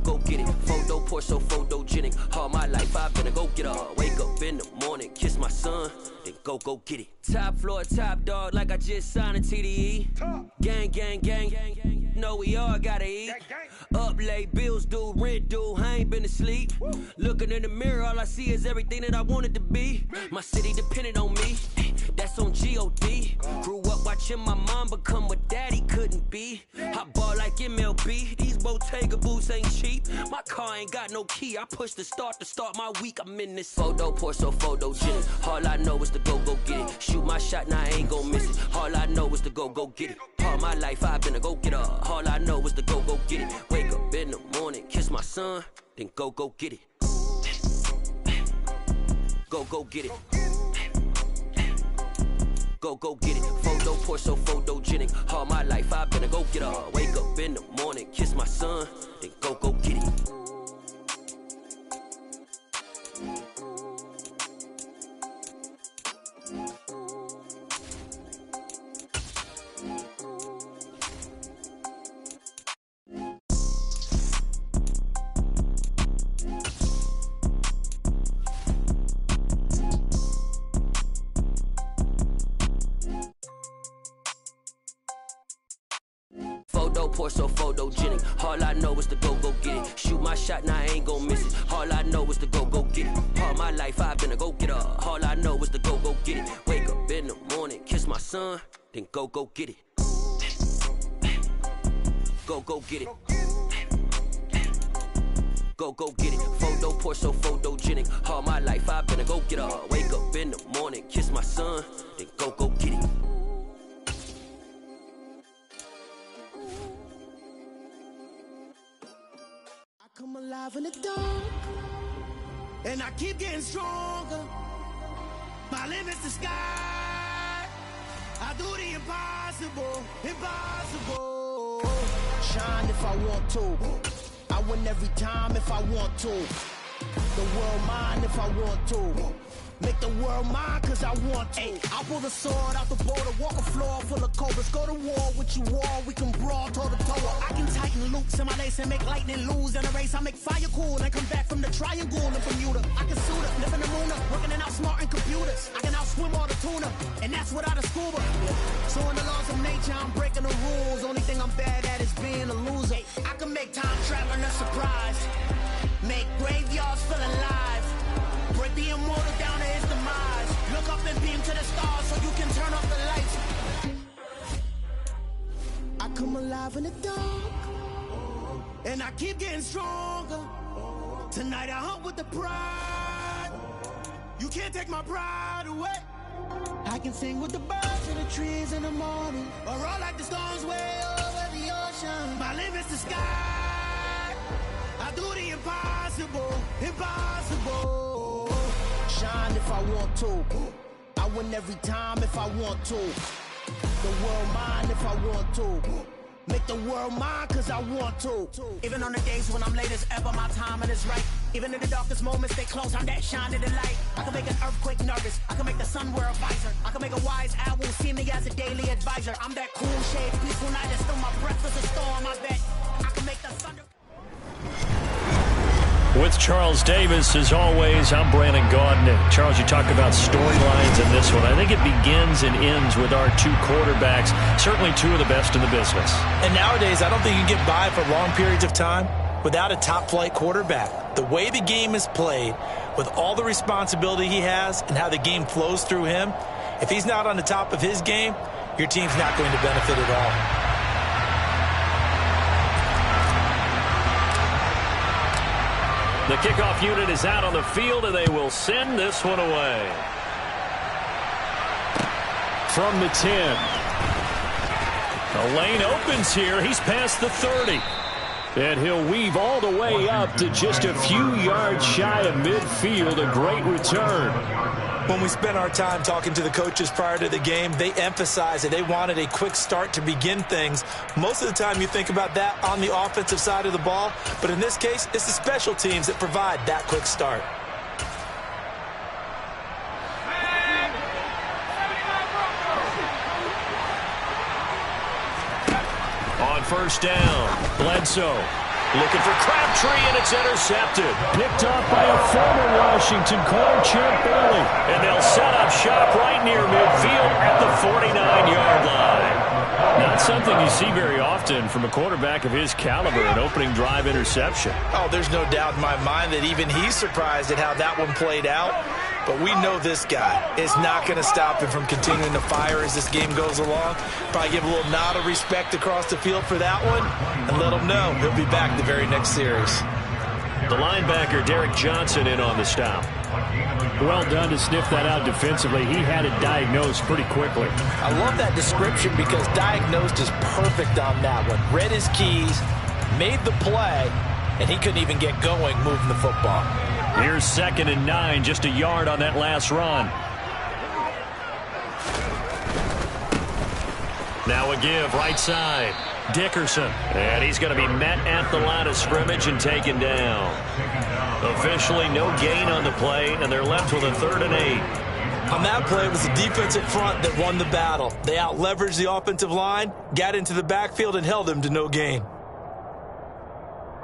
Go get it. Photo poor, so photogenic. All my life I've been a go-getter. Wake up in the morning, kiss my son, then go get it. Top floor, top dog, like I just signed a TDE. Gang. Know we all gotta eat. Up late, bills due, rent due, I ain't been asleep. Looking in the mirror, all I see is everything that I wanted to be. My city depended on me, that's on G.O.D. Grew up watching my mom become what daddy couldn't be. I ball like MLB, these Bottega boots ain't cheap. My car ain't got no key, I push the start to start my week. I'm in this photo poor, so photogenic. All I know is to go get it. Shoot my shot, now I ain't gon' miss it. All I know is to go get it. All my life I've been a go-getter. All I know is to go get it. Wake up in the morning, kiss my son, then go get it. Go get it. Go get it. Photo poor, so photogenic. All my life I've been a go-getter. Wake up in the morning, kiss my son, then go get it. Photo, Porsche, photogenic. All I know is to go get it. Shoot my shot, now I ain't gon' miss it. All I know is to go get it. All my life I've been a go-getter. All I know is to go get it. Wake up in the morning, kiss my son, then go get it. Go get it. Go get it. Photo, Porsche, photogenic. All my life I've been a go-getter. Wake up in the morning, kiss my son, then go get it. I come alive in the dark, and I keep getting stronger. My limit's the sky. I do the impossible, impossible. Shine if I want to. I win every time if I want to. The world mine if I want to. Make the world mine cause I want to. Ay, I'll pull the sword out the border, walk a floor full of cobras. Go to war with you all, we can brawl toe to toe. I can tighten loops in my lace and make lightning lose in a race. I make fire cool and come back from the triangle in Bermuda. I can suit up, live in the moon, working and outsmarting computers. I can outswim all the tuna, and that's without a scuba. So in the laws of nature, I'm breaking the rules. Only thing I'm bad at is being a loser. I can make time traveling a surprise, make graveyards feel alive, break the immortal down to his demise. Look up and beam to the stars so you can turn off the lights. I come alive in the dark, and I keep getting stronger. Tonight I hunt with the pride. You can't take my pride away. I can sing with the birds in the trees in the morning, or roll like the storms way over the ocean. My limit's the sky. I do the impossible, impossible. Shine if I want to. I win every time if I want to. The world mine if I want to. Make the world mine cause I want to. Even on the days when I'm late as ever, my timing is right. Even in the darkest moments, stay close, I'm that shine of the light. I can make an earthquake nervous, I can make the sun wear a visor. I can make a wise owl see me as a daily advisor. I'm that cool shade, peaceful night, and still my breath is a storm, I bet. I can make the thunder. With Charles Davis, as always, I'm Brandon Gaudin. Charles, you talk about storylines in this one. I think it begins and ends with our two quarterbacks, certainly two of the best in the business. And nowadays, I don't think you can get by for long periods of time without a top-flight quarterback. The way the game is played, with all the responsibility he has and how the game flows through him, if he's not on the top of his game, your team's not going to benefit at all. The kickoff unit is out on the field, and they will send this one away. From the 10. The lane opens here. He's past the 30. And he'll weave all the way up to just a few yards shy of midfield. A great return. When we spent our time talking to the coaches prior to the game, they emphasized that they wanted a quick start to begin things. Most of the time you think about that on the offensive side of the ball, but in this case, it's the special teams that provide that quick start. On first down, Bledsoe looking for Crabtree, and it's intercepted. Picked off by a former Washington corner, Champ Bailey. And they'll set up shop right near midfield at the 49-yard line. Not something you see very often from a quarterback of his caliber, an opening drive interception. Oh, there's no doubt in my mind that even he's surprised at how that one played out. But we know this guy is not going to stop him from continuing to fire as this game goes along. Probably give a little nod of respect across the field for that one and let him know he'll be back the very next series. The linebacker, Derek Johnson, in on the stop. Well done to sniff that out defensively. He had it diagnosed pretty quickly. I love that description because diagnosed is perfect on that one. Read his keys, made the play, and he couldn't even get going moving the football. Here's 2nd and 9, just a yard on that last run. Now a give, right side. Dickerson, and he's going to be met at the line of scrimmage and taken down. Officially no gain on the play, and they're left with a 3rd and 8. On that play, it was the defensive front that won the battle. They out-leveraged the offensive line, got into the backfield, and held them to no gain.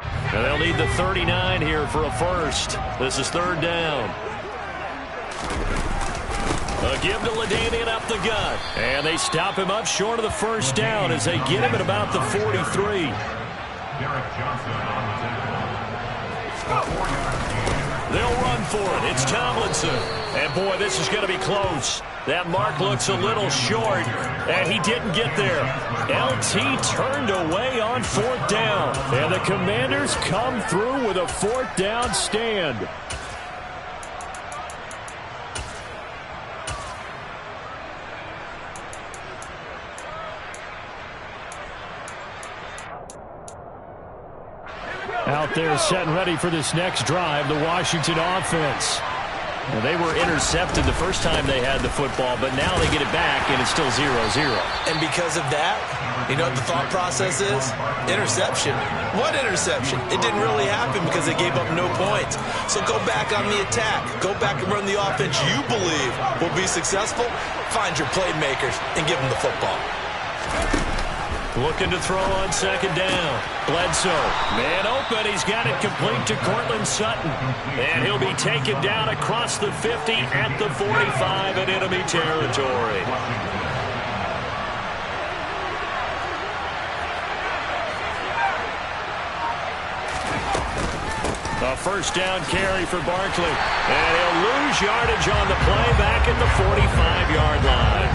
And they'll need the 39 here for a first. This is 3rd down. A give to LaDainian up the gut. And they stop him up short of the first down as they get him at about the 43. Derek Johnson on the tackle. They'll run for it. It's Tomlinson. And, boy, this is going to be close. That mark looks a little short, and he didn't get there. LT turned away on 4th down. And the Commanders come through with a 4th down stand. Out there setting ready for this next drive, the Washington offense. Well, they were intercepted the first time they had the football, but now they get it back, and it's still 0-0. And because of that, you know what the thought process is? Interception. What interception? It didn't really happen because they gave up no points. So go back on the attack. Go back and run the offense you believe will be successful. Find your playmakers and give them the football. Looking to throw on 2nd down. Bledsoe, man open. He's got it complete to Cortland Sutton. And he'll be taken down across the 50 at the 45 in enemy territory. A first down carry for Barkley. And he'll lose yardage on the play back at the 45-yard line.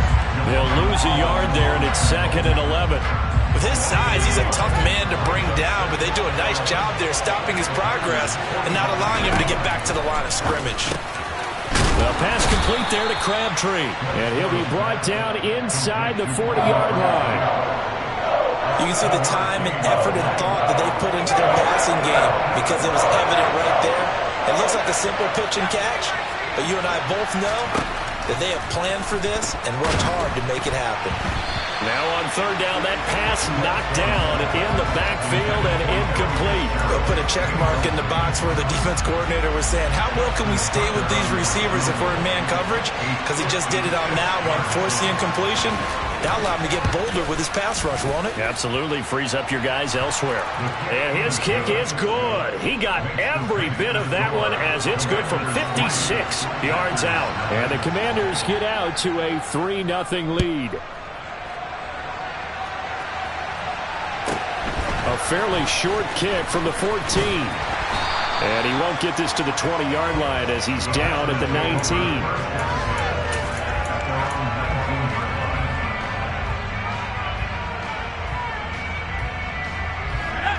They'll lose a yard there, and it's 2nd and 11. With his size, he's a tough man to bring down, but they do a nice job there stopping his progress and not allowing him to get back to the line of scrimmage. The pass complete there to Crabtree, and he'll be brought down inside the 40-yard line. You can see the time and effort and thought that they put into their passing game because it was evident right there. It looks like a simple pitch and catch, but you and I both know that they have planned for this and worked hard to make it happen. Now on 3rd down, that pass knocked down in the backfield and incomplete. They'll put a check mark in the box where the defense coordinator was saying, how well can we stay with these receivers if we're in man coverage? Because he just did it on that one, forced the incompletion. That'll allow him to get bolder with his pass rush, won't it? Absolutely. Frees up your guys elsewhere. And his kick is good. He got every bit of that one as it's good from 56 yards out. And the Commanders get out to a 3-0 lead. A fairly short kick from the 14. And he won't get this to the 20-yard line as he's down at the 19.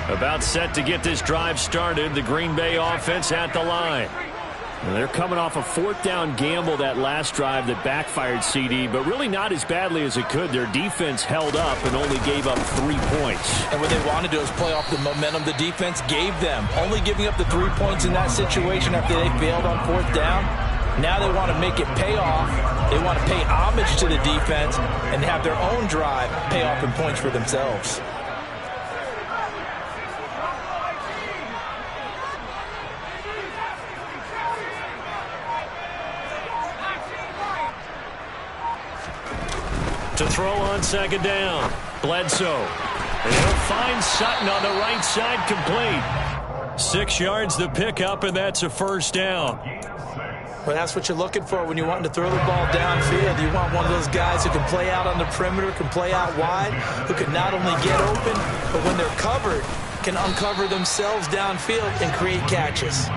About set to get this drive started, the Green Bay offense at the line. And they're coming off a 4th down gamble that last drive that backfired, CD, but really not as badly as it could. Their defense held up and only gave up 3 points. And what they want to do is play off the momentum the defense gave them. Only giving up the 3 points in that situation after they failed on 4th down. Now they want to make it pay off. They want to pay homage to the defense and have their own drive pay off in points for themselves. To throw on 2nd down. Bledsoe. And he'll find Sutton on the right side complete. 6 yards the pickup, and that's a first down. Well, that's what you're looking for when you're wanting to throw the ball downfield. You want one of those guys who can play out on the perimeter, can play out wide, who can not only get open, but when they're covered, can uncover themselves downfield and create catches.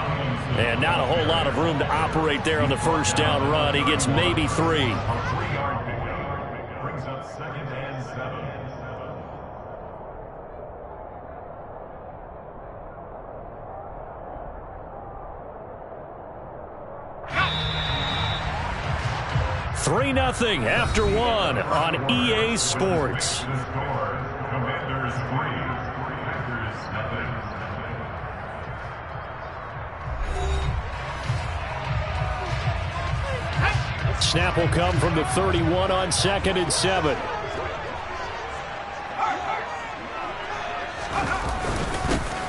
And not a whole lot of room to operate there on the first down run. He gets maybe 3. Brings up 2nd and 7. $3-0 after 1 on EA Sports. Commanders 3, Packers nothing. Snap will come from the 31 on 2nd and 7.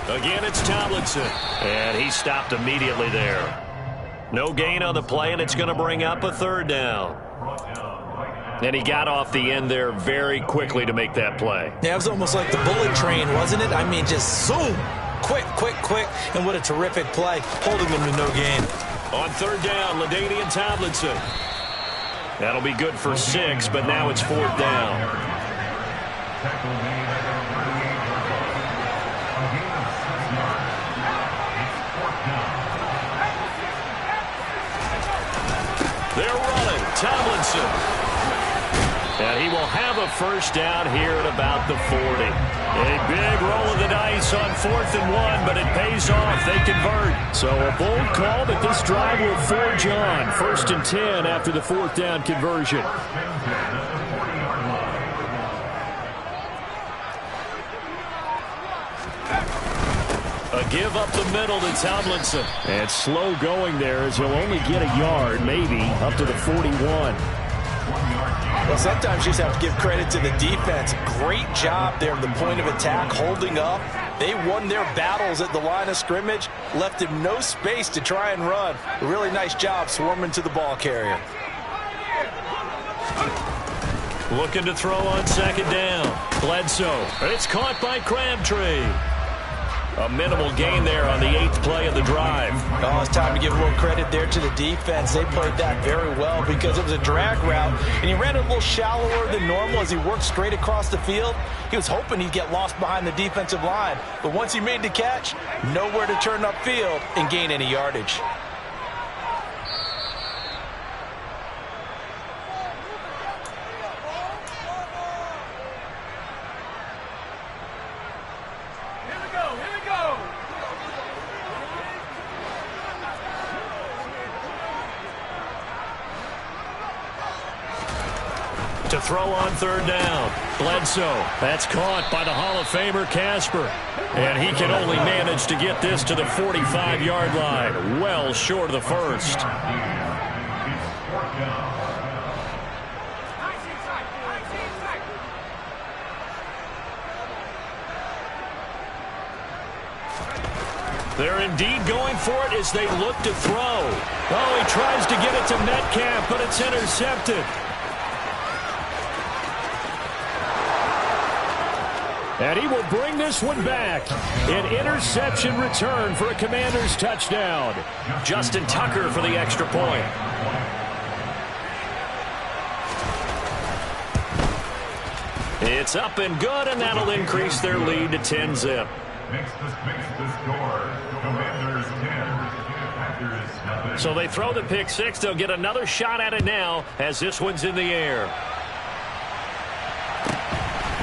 Again, it's Tomlinson. And he stopped immediately there. No gain on the play, and it's going to bring up a 3rd down. And he got off the end there very quickly to make that play. Yeah, it was almost like the bullet train, wasn't it? I mean, just zoom. Quick, quick, quick. And what a terrific play, holding them to no gain. On 3rd down, LaDainian Tomlinson. That'll be good for 6, but now it's 4th down. Tackle made at the 38-yard line. A gain of 6 yards. It's 4th down. They're running. Tomlinson. And he will have a first down here at about the 40. A big roll of the dice on 4th and 1, but it pays off. They convert. So a bold call, but this drive will forge on. 1st and 10 after the 4th down conversion. A give up the middle to Tomlinson. And slow going there as he'll only get a yard, maybe, up to the 41. Well, sometimes you just have to give credit to the defense. Great job there at the point of attack, holding up. They won their battles at the line of scrimmage, left him no space to try and run. A really nice job swarming to the ball carrier. Looking to throw on 2nd down. Bledsoe. It's caught by Crabtree. A minimal gain there on the 8th play of the drive. Oh, it's time to give a little credit there to the defense. They played that very well because it was a drag route, and he ran it a little shallower than normal as he worked straight across the field. He was hoping he'd get lost behind the defensive line, but once he made the catch, nowhere to turn upfield and gain any yardage. To throw on 3rd down. Bledsoe. That's caught by the Hall of Famer Casper. And he can only manage to get this to the 45-yard line. Well short of the first. It's 4th down. They're indeed going for it as they look to throw. Oh, he tries to get it to Metcalf, but it's intercepted. And he will bring this one back. An interception return for a Commanders touchdown. Justin Tucker for the extra point. It's up and good, and that'll increase their lead to 10-zip. Makes the score. Commanders 10. Packers nothing. So they throw the pick 6. They'll get another shot at it now as this one's in the air.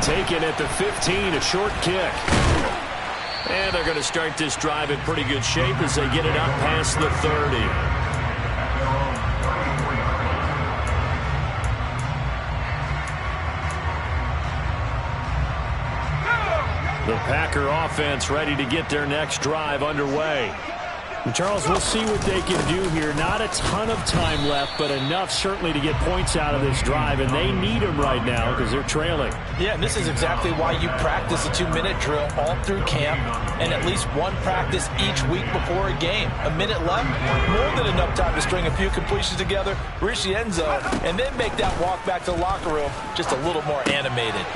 Taken at the 15, a short kick. And they're going to start this drive in pretty good shape as they get it up past the 30. The Packer offense ready to get their next drive underway. And Charles, we'll see what they can do here. Not a ton of time left, but enough certainly to get points out of this drive, and they need them right now because they're trailing. Yeah, and this is exactly why you practice a 2-minute drill all through camp and at least one practice each week before a game. A minute left, more than enough time to string a few completions together, reach the end zone, and then make that walk back to the locker room just a little more animated.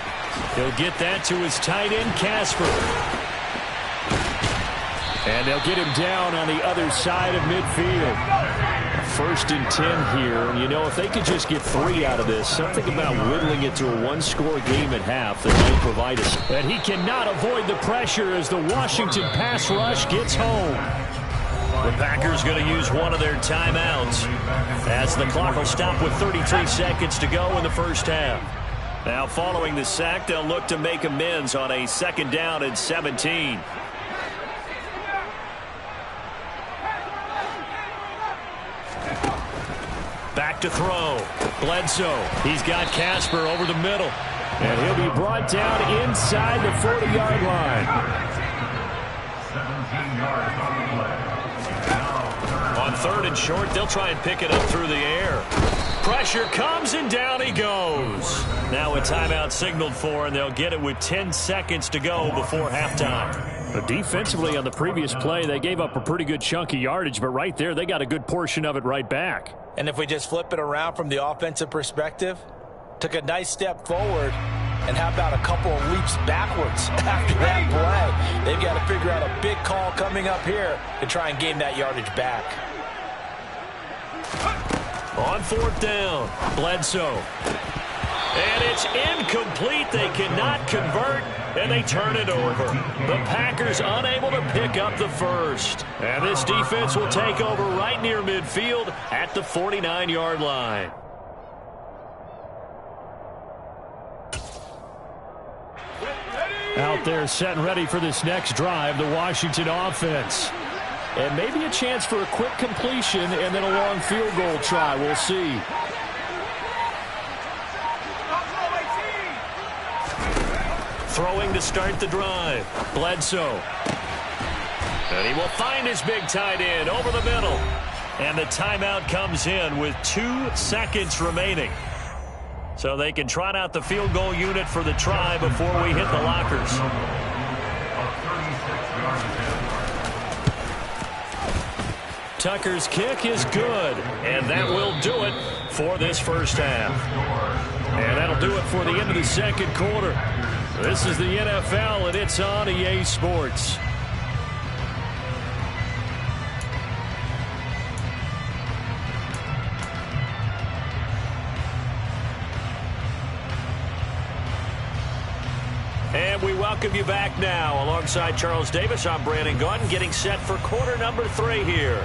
He'll get that to his tight end, Casper. And they'll get him down on the other side of midfield. 1st and 10 here. And, you know, if they could just get 3 out of this, something about whittling it to a 1-score game at half that might provide us. And he cannot avoid the pressure as the Washington pass rush gets home. The Packers going to use one of their timeouts as the clock will stop with 33 seconds to go in the first half. Now, following the sack, they'll look to make amends on a 2nd down and 17. Back to throw. Bledsoe. He's got Casper over the middle. And he'll be brought down inside the 40-yard line. 17 yards on the play. On 3rd and short, they'll try and pick it up through the air. Pressure comes, and down he goes. Now a timeout signaled for, and they'll get it with 10 seconds to go before halftime. But defensively on the previous play, they gave up a pretty good chunk of yardage, but right there, they got a good portion of it right back. And if we just flip it around from the offensive perspective, took a nice step forward, and how about a couple of leaps backwards after that play? They've got to figure out a big call coming up here to try and gain that yardage back. On 4th down, Bledsoe. And it's incomplete. They cannot convert, and they turn it over. The Packers unable to pick up the first. And this defense will take over right near midfield at the 49-yard line. Out there set and ready for this next drive, the Washington offense. And maybe a chance for a quick completion and then a long field goal try. We'll see. Throwing to start the drive, Bledsoe. And he will find his big tight end over the middle. And the timeout comes in with 2 seconds remaining. So they can trot out the field goal unit for the try before we hit the lockers. Tucker's kick is good, and that will do it for this first half. And that'll do it for the end of the second quarter. This is the NFL, and it's on EA Sports. And we welcome you back now. Alongside Charles Davis, I'm Brandon Gaudin, getting set for quarter number 3 here.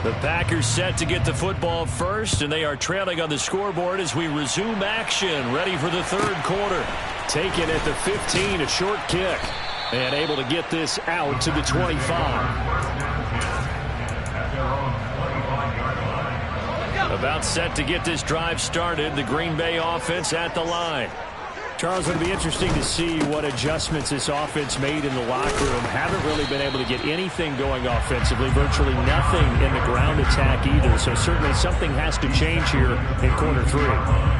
The Packers set to get the football first, and they are trailing on the scoreboard as we resume action, ready for the third quarter. Taken at the 15, a short kick, and able to get this out to the 25. About set to get this drive started, the Green Bay offense at the line. Charles, it'll be interesting to see what adjustments this offense made in the locker room. Haven't really been able to get anything going offensively, virtually nothing in the ground attack either. So certainly something has to change here in quarter 3.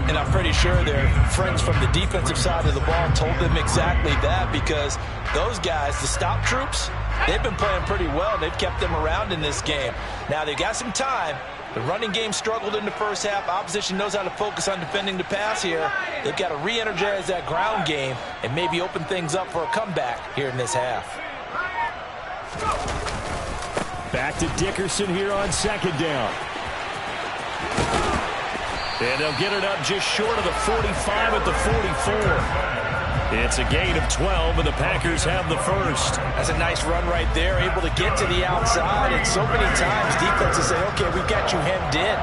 And I'm pretty sure their friends from the defensive side of the ball told them exactly that, because those guys, the stop troops, they've been playing pretty well. They've kept them around in this game. Now they've got some time. The running game struggled in the first half. Opposition knows how to focus on defending the pass here. They've got to re-energize that ground game and maybe open things up for a comeback here in this half. Back to Dickerson here on 2nd down. And they'll get it up just short of the 45 at the 44. It's a gain of 12, and the Packers have the first. That's a nice run right there, able to get to the outside. And so many times defenses say, okay, we've got you hemmed in.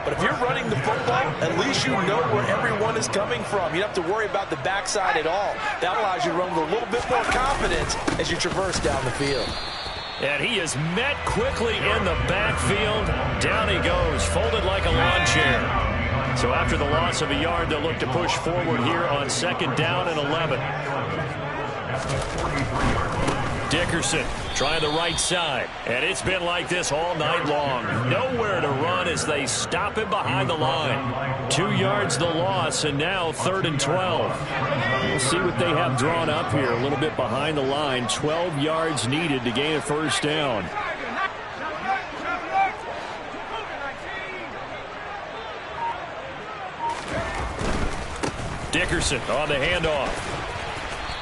But if you're running the football, at least you know where everyone is coming from. You don't have to worry about the backside at all. That allows you to run with a little bit more confidence as you traverse down the field. And he is met quickly in the backfield. Down he goes, folded like a lawn chair. So after the loss of a yard, they'll look to push forward here on 2nd down and 11. Dickerson trying the right side. And it's been like this all night long. Nowhere to run as they stop him behind the line. 2 yards the loss, and now 3rd and 12. We'll see what they have drawn up here. A little bit behind the line. 12 yards needed to gain a first down. Dickerson on the handoff.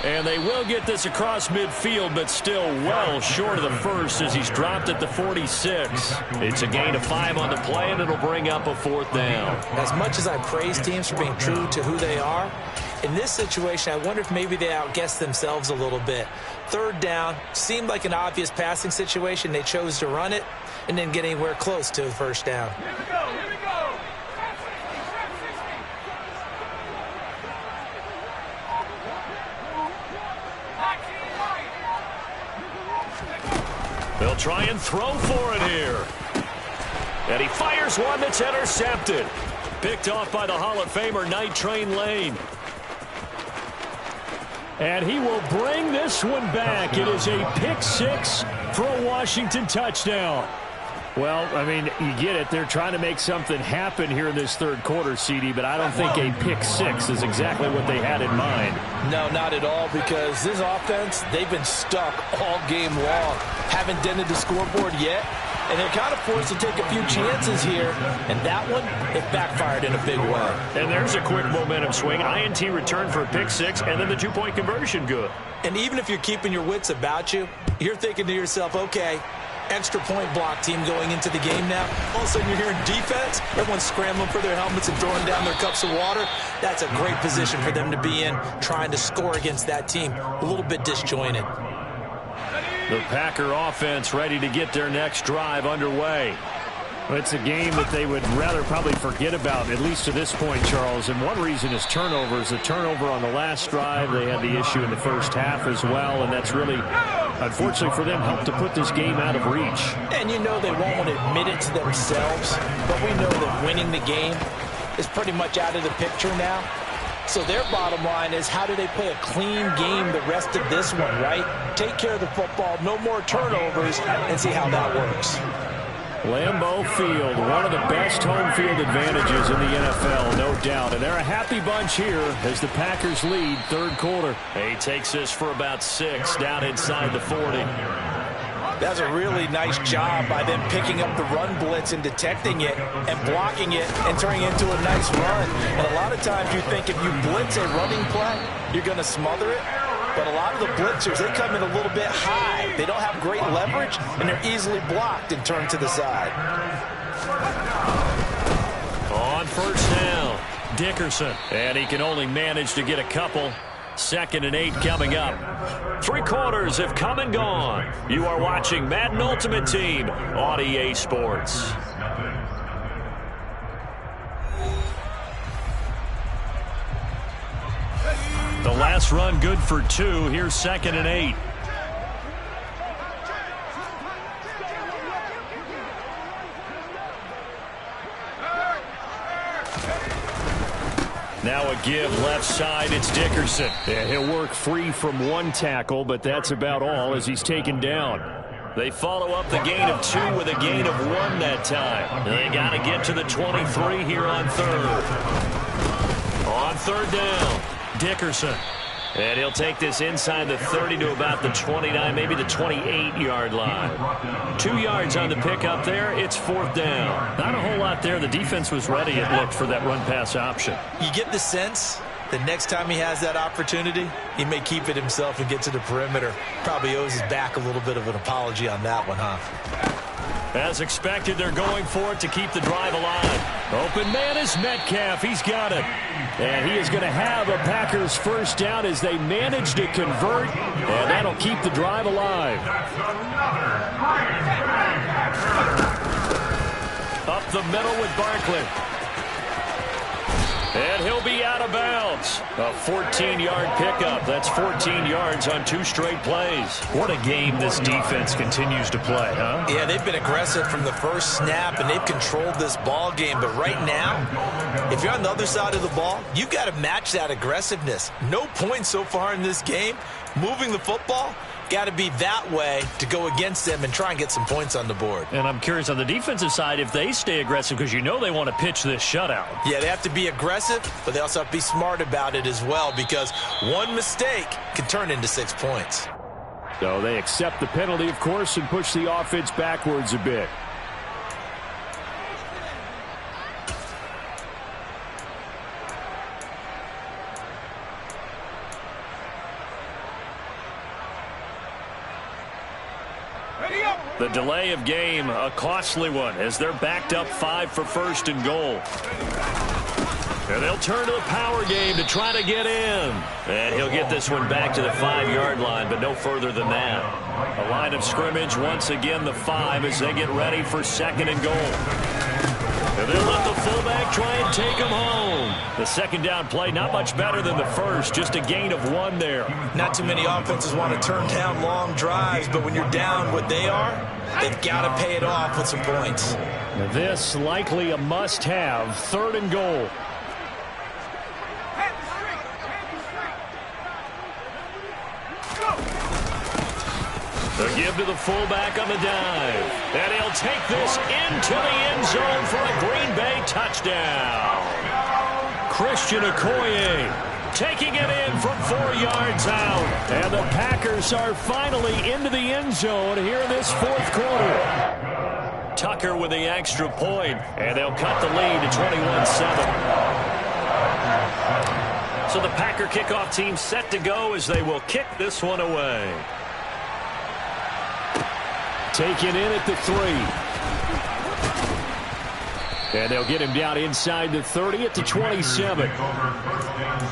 And they will get this across midfield, but still well short of the first as he's dropped at the 46. It's a gain of 5 on the play, and it'll bring up a 4th down. As much as I praise teams for being true to who they are, in this situation, I wonder if maybe they outguessed themselves a little bit. 3rd down seemed like an obvious passing situation. They chose to run it and didn't get anywhere close to the first down. Here we go. Here we go. They'll try and throw for it here. And he fires one that's intercepted. Picked off by the Hall of Famer, Night Train Lane. And he will bring this one back. It is a pick 6 for a Washington touchdown. Well, I mean, you get it. They're trying to make something happen here in this third quarter, CD, but I don't think a pick 6 is exactly what they had in mind. No, not at all, because this offense, they've been stuck all game long. Haven't dented the scoreboard yet, and they're kind of forced to take a few chances here, and that one, it backfired in a big way. And there's a quick momentum swing. INT return for a pick 6, and then the 2-point conversion good. And even if you're keeping your wits about you, you're thinking to yourself, okay, extra point block team going into the game now. All of a sudden you're hearing defense. Everyone's scrambling for their helmets and throwing down their cups of water. That's a great position for them to be in, trying to score against that team. A little bit disjointed. The Packer offense ready to get their next drive underway. It's a game that they would rather probably forget about, at least to this point, Charles. And one reason is turnovers. The turnover on the last drive, they had the issue in the first half as well, and that's really, unfortunately for them, helped to put this game out of reach. And you know they won't admit it to themselves, but we know that winning the game is pretty much out of the picture now. So their bottom line is, how do they play a clean game the rest of this one, right? Take care of the football, no more turnovers, and see how that works. Lambeau Field, one of the best home field advantages in the NFL, no doubt. And they're a happy bunch here as the Packers lead third quarter. He takes this for about 6 down inside the 40. That's a really nice job by them picking up the run blitz and detecting it and blocking it and turning it into a nice run. And a lot of times you think if you blitz a running play, you're going to smother it. But a lot of the blitzers, they come in a little bit high. They don't have great leverage, and they're easily blocked and turned to the side. On first down, Dickerson. And he can only manage to get a couple. 2nd and 8 coming up. 3 quarters have come and gone. You are watching Madden Ultimate Team on EA Sports. The last run good for 2. Here's 2nd and 8. Now a give left side. It's Dickerson. Yeah, he'll work free from 1 tackle, but that's about all as he's taken down. They follow up the gain of 2 with a gain of 1 that time. They got to get to the 23 here on 3rd. On 3rd down, Dickerson. And he'll take this inside the 30 to about the 29, maybe the 28-yard line. 2 yards on the pickup there. It's 4th down. Not a whole lot there. The defense was ready, it looked, for that run-pass option. You get the sense that next time he has that opportunity, he may keep it himself and get to the perimeter. Probably owes his back a little bit of an apology on that one, huh? As expected, they're going for it to keep the drive alive. Open man is Metcalf. He's got it. And he is going to have a Packers first down as they manage to convert. And that'll keep the drive alive. Up the middle with Barkley. And he'll be out of bounds. A 14-yard pickup. That's 14 yards on 2 straight plays. What a game this defense continues to play, huh? Yeah, they've been aggressive from the first snap, and they've controlled this ball game. But right now, if you're on the other side of the ball, you've got to match that aggressiveness. No points so far in this game. Moving the football, got to be that way to go against them and try and get some points on the board. And I'm curious on the defensive side if they stay aggressive, because you know they want to pitch this shutout. Yeah, they have to be aggressive, but they also have to be smart about it as well, because one mistake can turn into 6 points. So they accept the penalty, of course, and push the offense backwards a bit. The delay of game, a costly one, as they're backed up 5 for 1st and goal. And they'll turn to the power game to try to get in. And he'll get this one back to the 5-yard line, but no further than that. A line of scrimmage, once again the 5 as they get ready for 2nd and goal. And they'll let the fullback try and take him home. The 2nd down play, not much better than the first, just a gain of 1 there. Not too many offenses want to turn down long drives, but when you're down what they are, they've got to pay it off with some points. This likely a must-have, 3rd and goal. The give to the fullback on the dive. And he'll take this into the end zone for a Green Bay touchdown. Christian Okoye taking it in from 4 yards out. And the Packers are finally into the end zone here in this 4th quarter. Tucker with the extra point, and they'll cut the lead to 21-7. So the Packer kickoff team set to go as they will kick this one away. taken in at the 3. And they'll get him down inside the 30 at the 27. Take over first and 10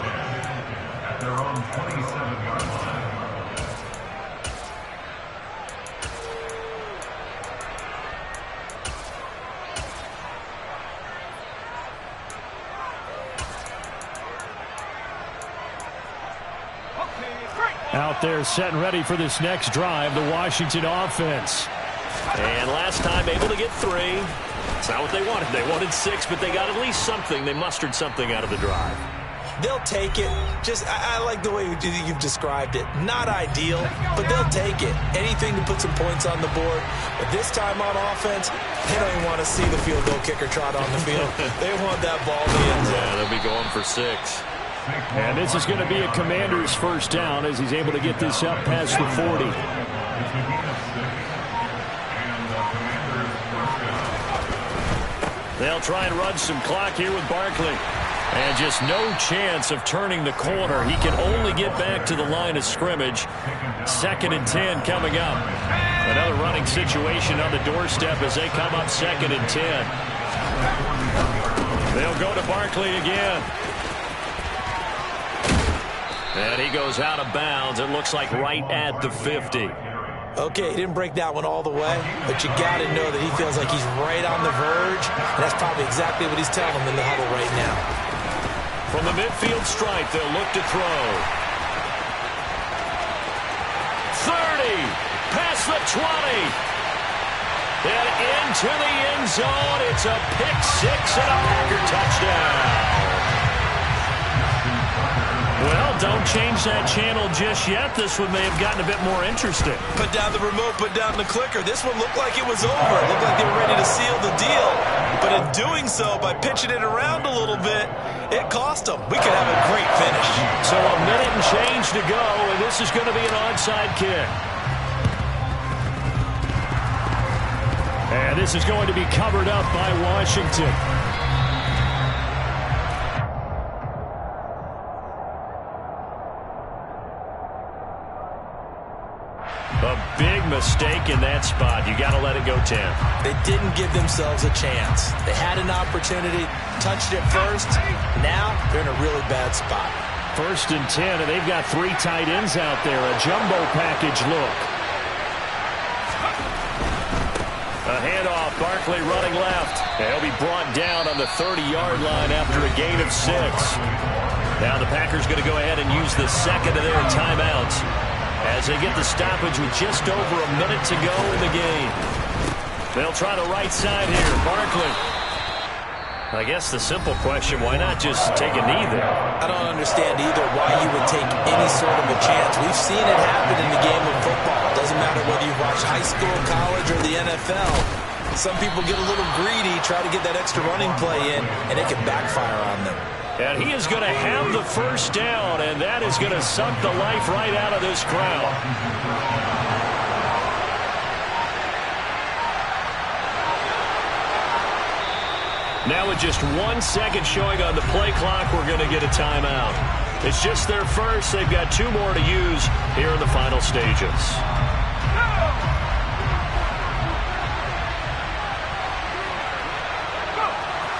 at their own 27-yard line. Out there set and ready for this next drive, the Washington offense. And last time able to get 3. It's not what they wanted. They wanted 6, but they got at least something. They mustered something out of the drive. They'll take it. I like the way you've described it. Not ideal, but they'll take it. Anything to put some points on the board. But this time on offense, they don't even want to see the field goal kicker trot on the field. They want that ball in the end zone. Yeah, they'll be going for 6. And this is going to be a Commander's first down as he's able to get this up past the 40. They'll try and run some clock here with Barkley. And just no chance of turning the corner. He can only get back to the line of scrimmage. 2nd and 10 coming up. Another running situation on the doorstep as they come up 2nd and 10. They'll go to Barkley again. And he goes out of bounds. It looks like right at the 50. Okay, he didn't break that one all the way, but you got to know that he feels like he's right on the verge, and that's probably exactly what he's telling them in the huddle right now. From the midfield stripe, they'll look to throw. 30, past the 20, and into the end zone. It's a pick 6 and a Packer touchdown. Well, don't change that channel just yet. This one may have gotten a bit more interesting. Put down the remote, put down the clicker. This one looked like it was over. It looked like they were ready to seal the deal. But in doing so, by pitching it around a little bit, it cost them. We could have a great finish. So a minute and change to go, and this is going to be an onside kick. And this is going to be covered up by Washington. A big mistake in that spot. You got to let it go 10. They didn't give themselves a chance. They had an opportunity, touched it first. Now they're in a really bad spot. 1st and 10, and they've got 3 tight ends out there. A jumbo package look. A handoff. Barkley running left. He'll be brought down on the 30-yard line after a gain of 6. Now the Packers going to go ahead and use the second of their timeouts as they get the stoppage with just over a minute to go in the game. They'll try the right side here. Barkley. I guess the simple question, why not just take a knee there? I don't understand either why you would take any sort of a chance. We've seen it happen in the game of football. It doesn't matter whether you watch high school, college, or the NFL. Some people get a little greedy, try to get that extra running play in, and it can backfire on them. And he is going to have the first down, and that is going to suck the life right out of this crowd. Now with just 1 second showing on the play clock, we're going to get a timeout. It's just their first. They've got 2 more to use here in the final stages.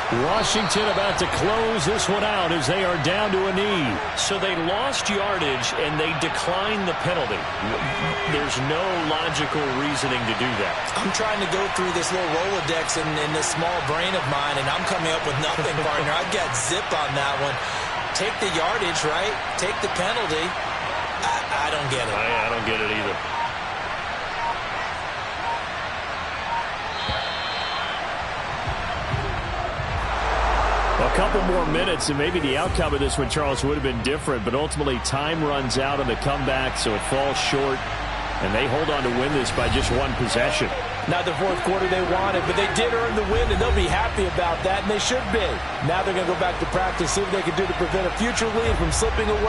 Washington about to close this one out as they are down to a knee. So they lost yardage and they declined the penalty. There's no logical reasoning to do that. I'm trying to go through this little Rolodex in this small brain of mine, and I'm coming up with nothing, partner. I've got zip on that one. Take the yardage, right? Take the penalty. I don't get it. I don't get it either. A couple more minutes, and maybe the outcome of this one, Charles, would have been different, but ultimately time runs out on the comeback, so it falls short, and they hold on to win this by just 1 possession. Not the 4th quarter they wanted, but they did earn the win, and they'll be happy about that, and they should be. Now they're going to go back to practice, see what they can do to prevent a future lead from slipping away.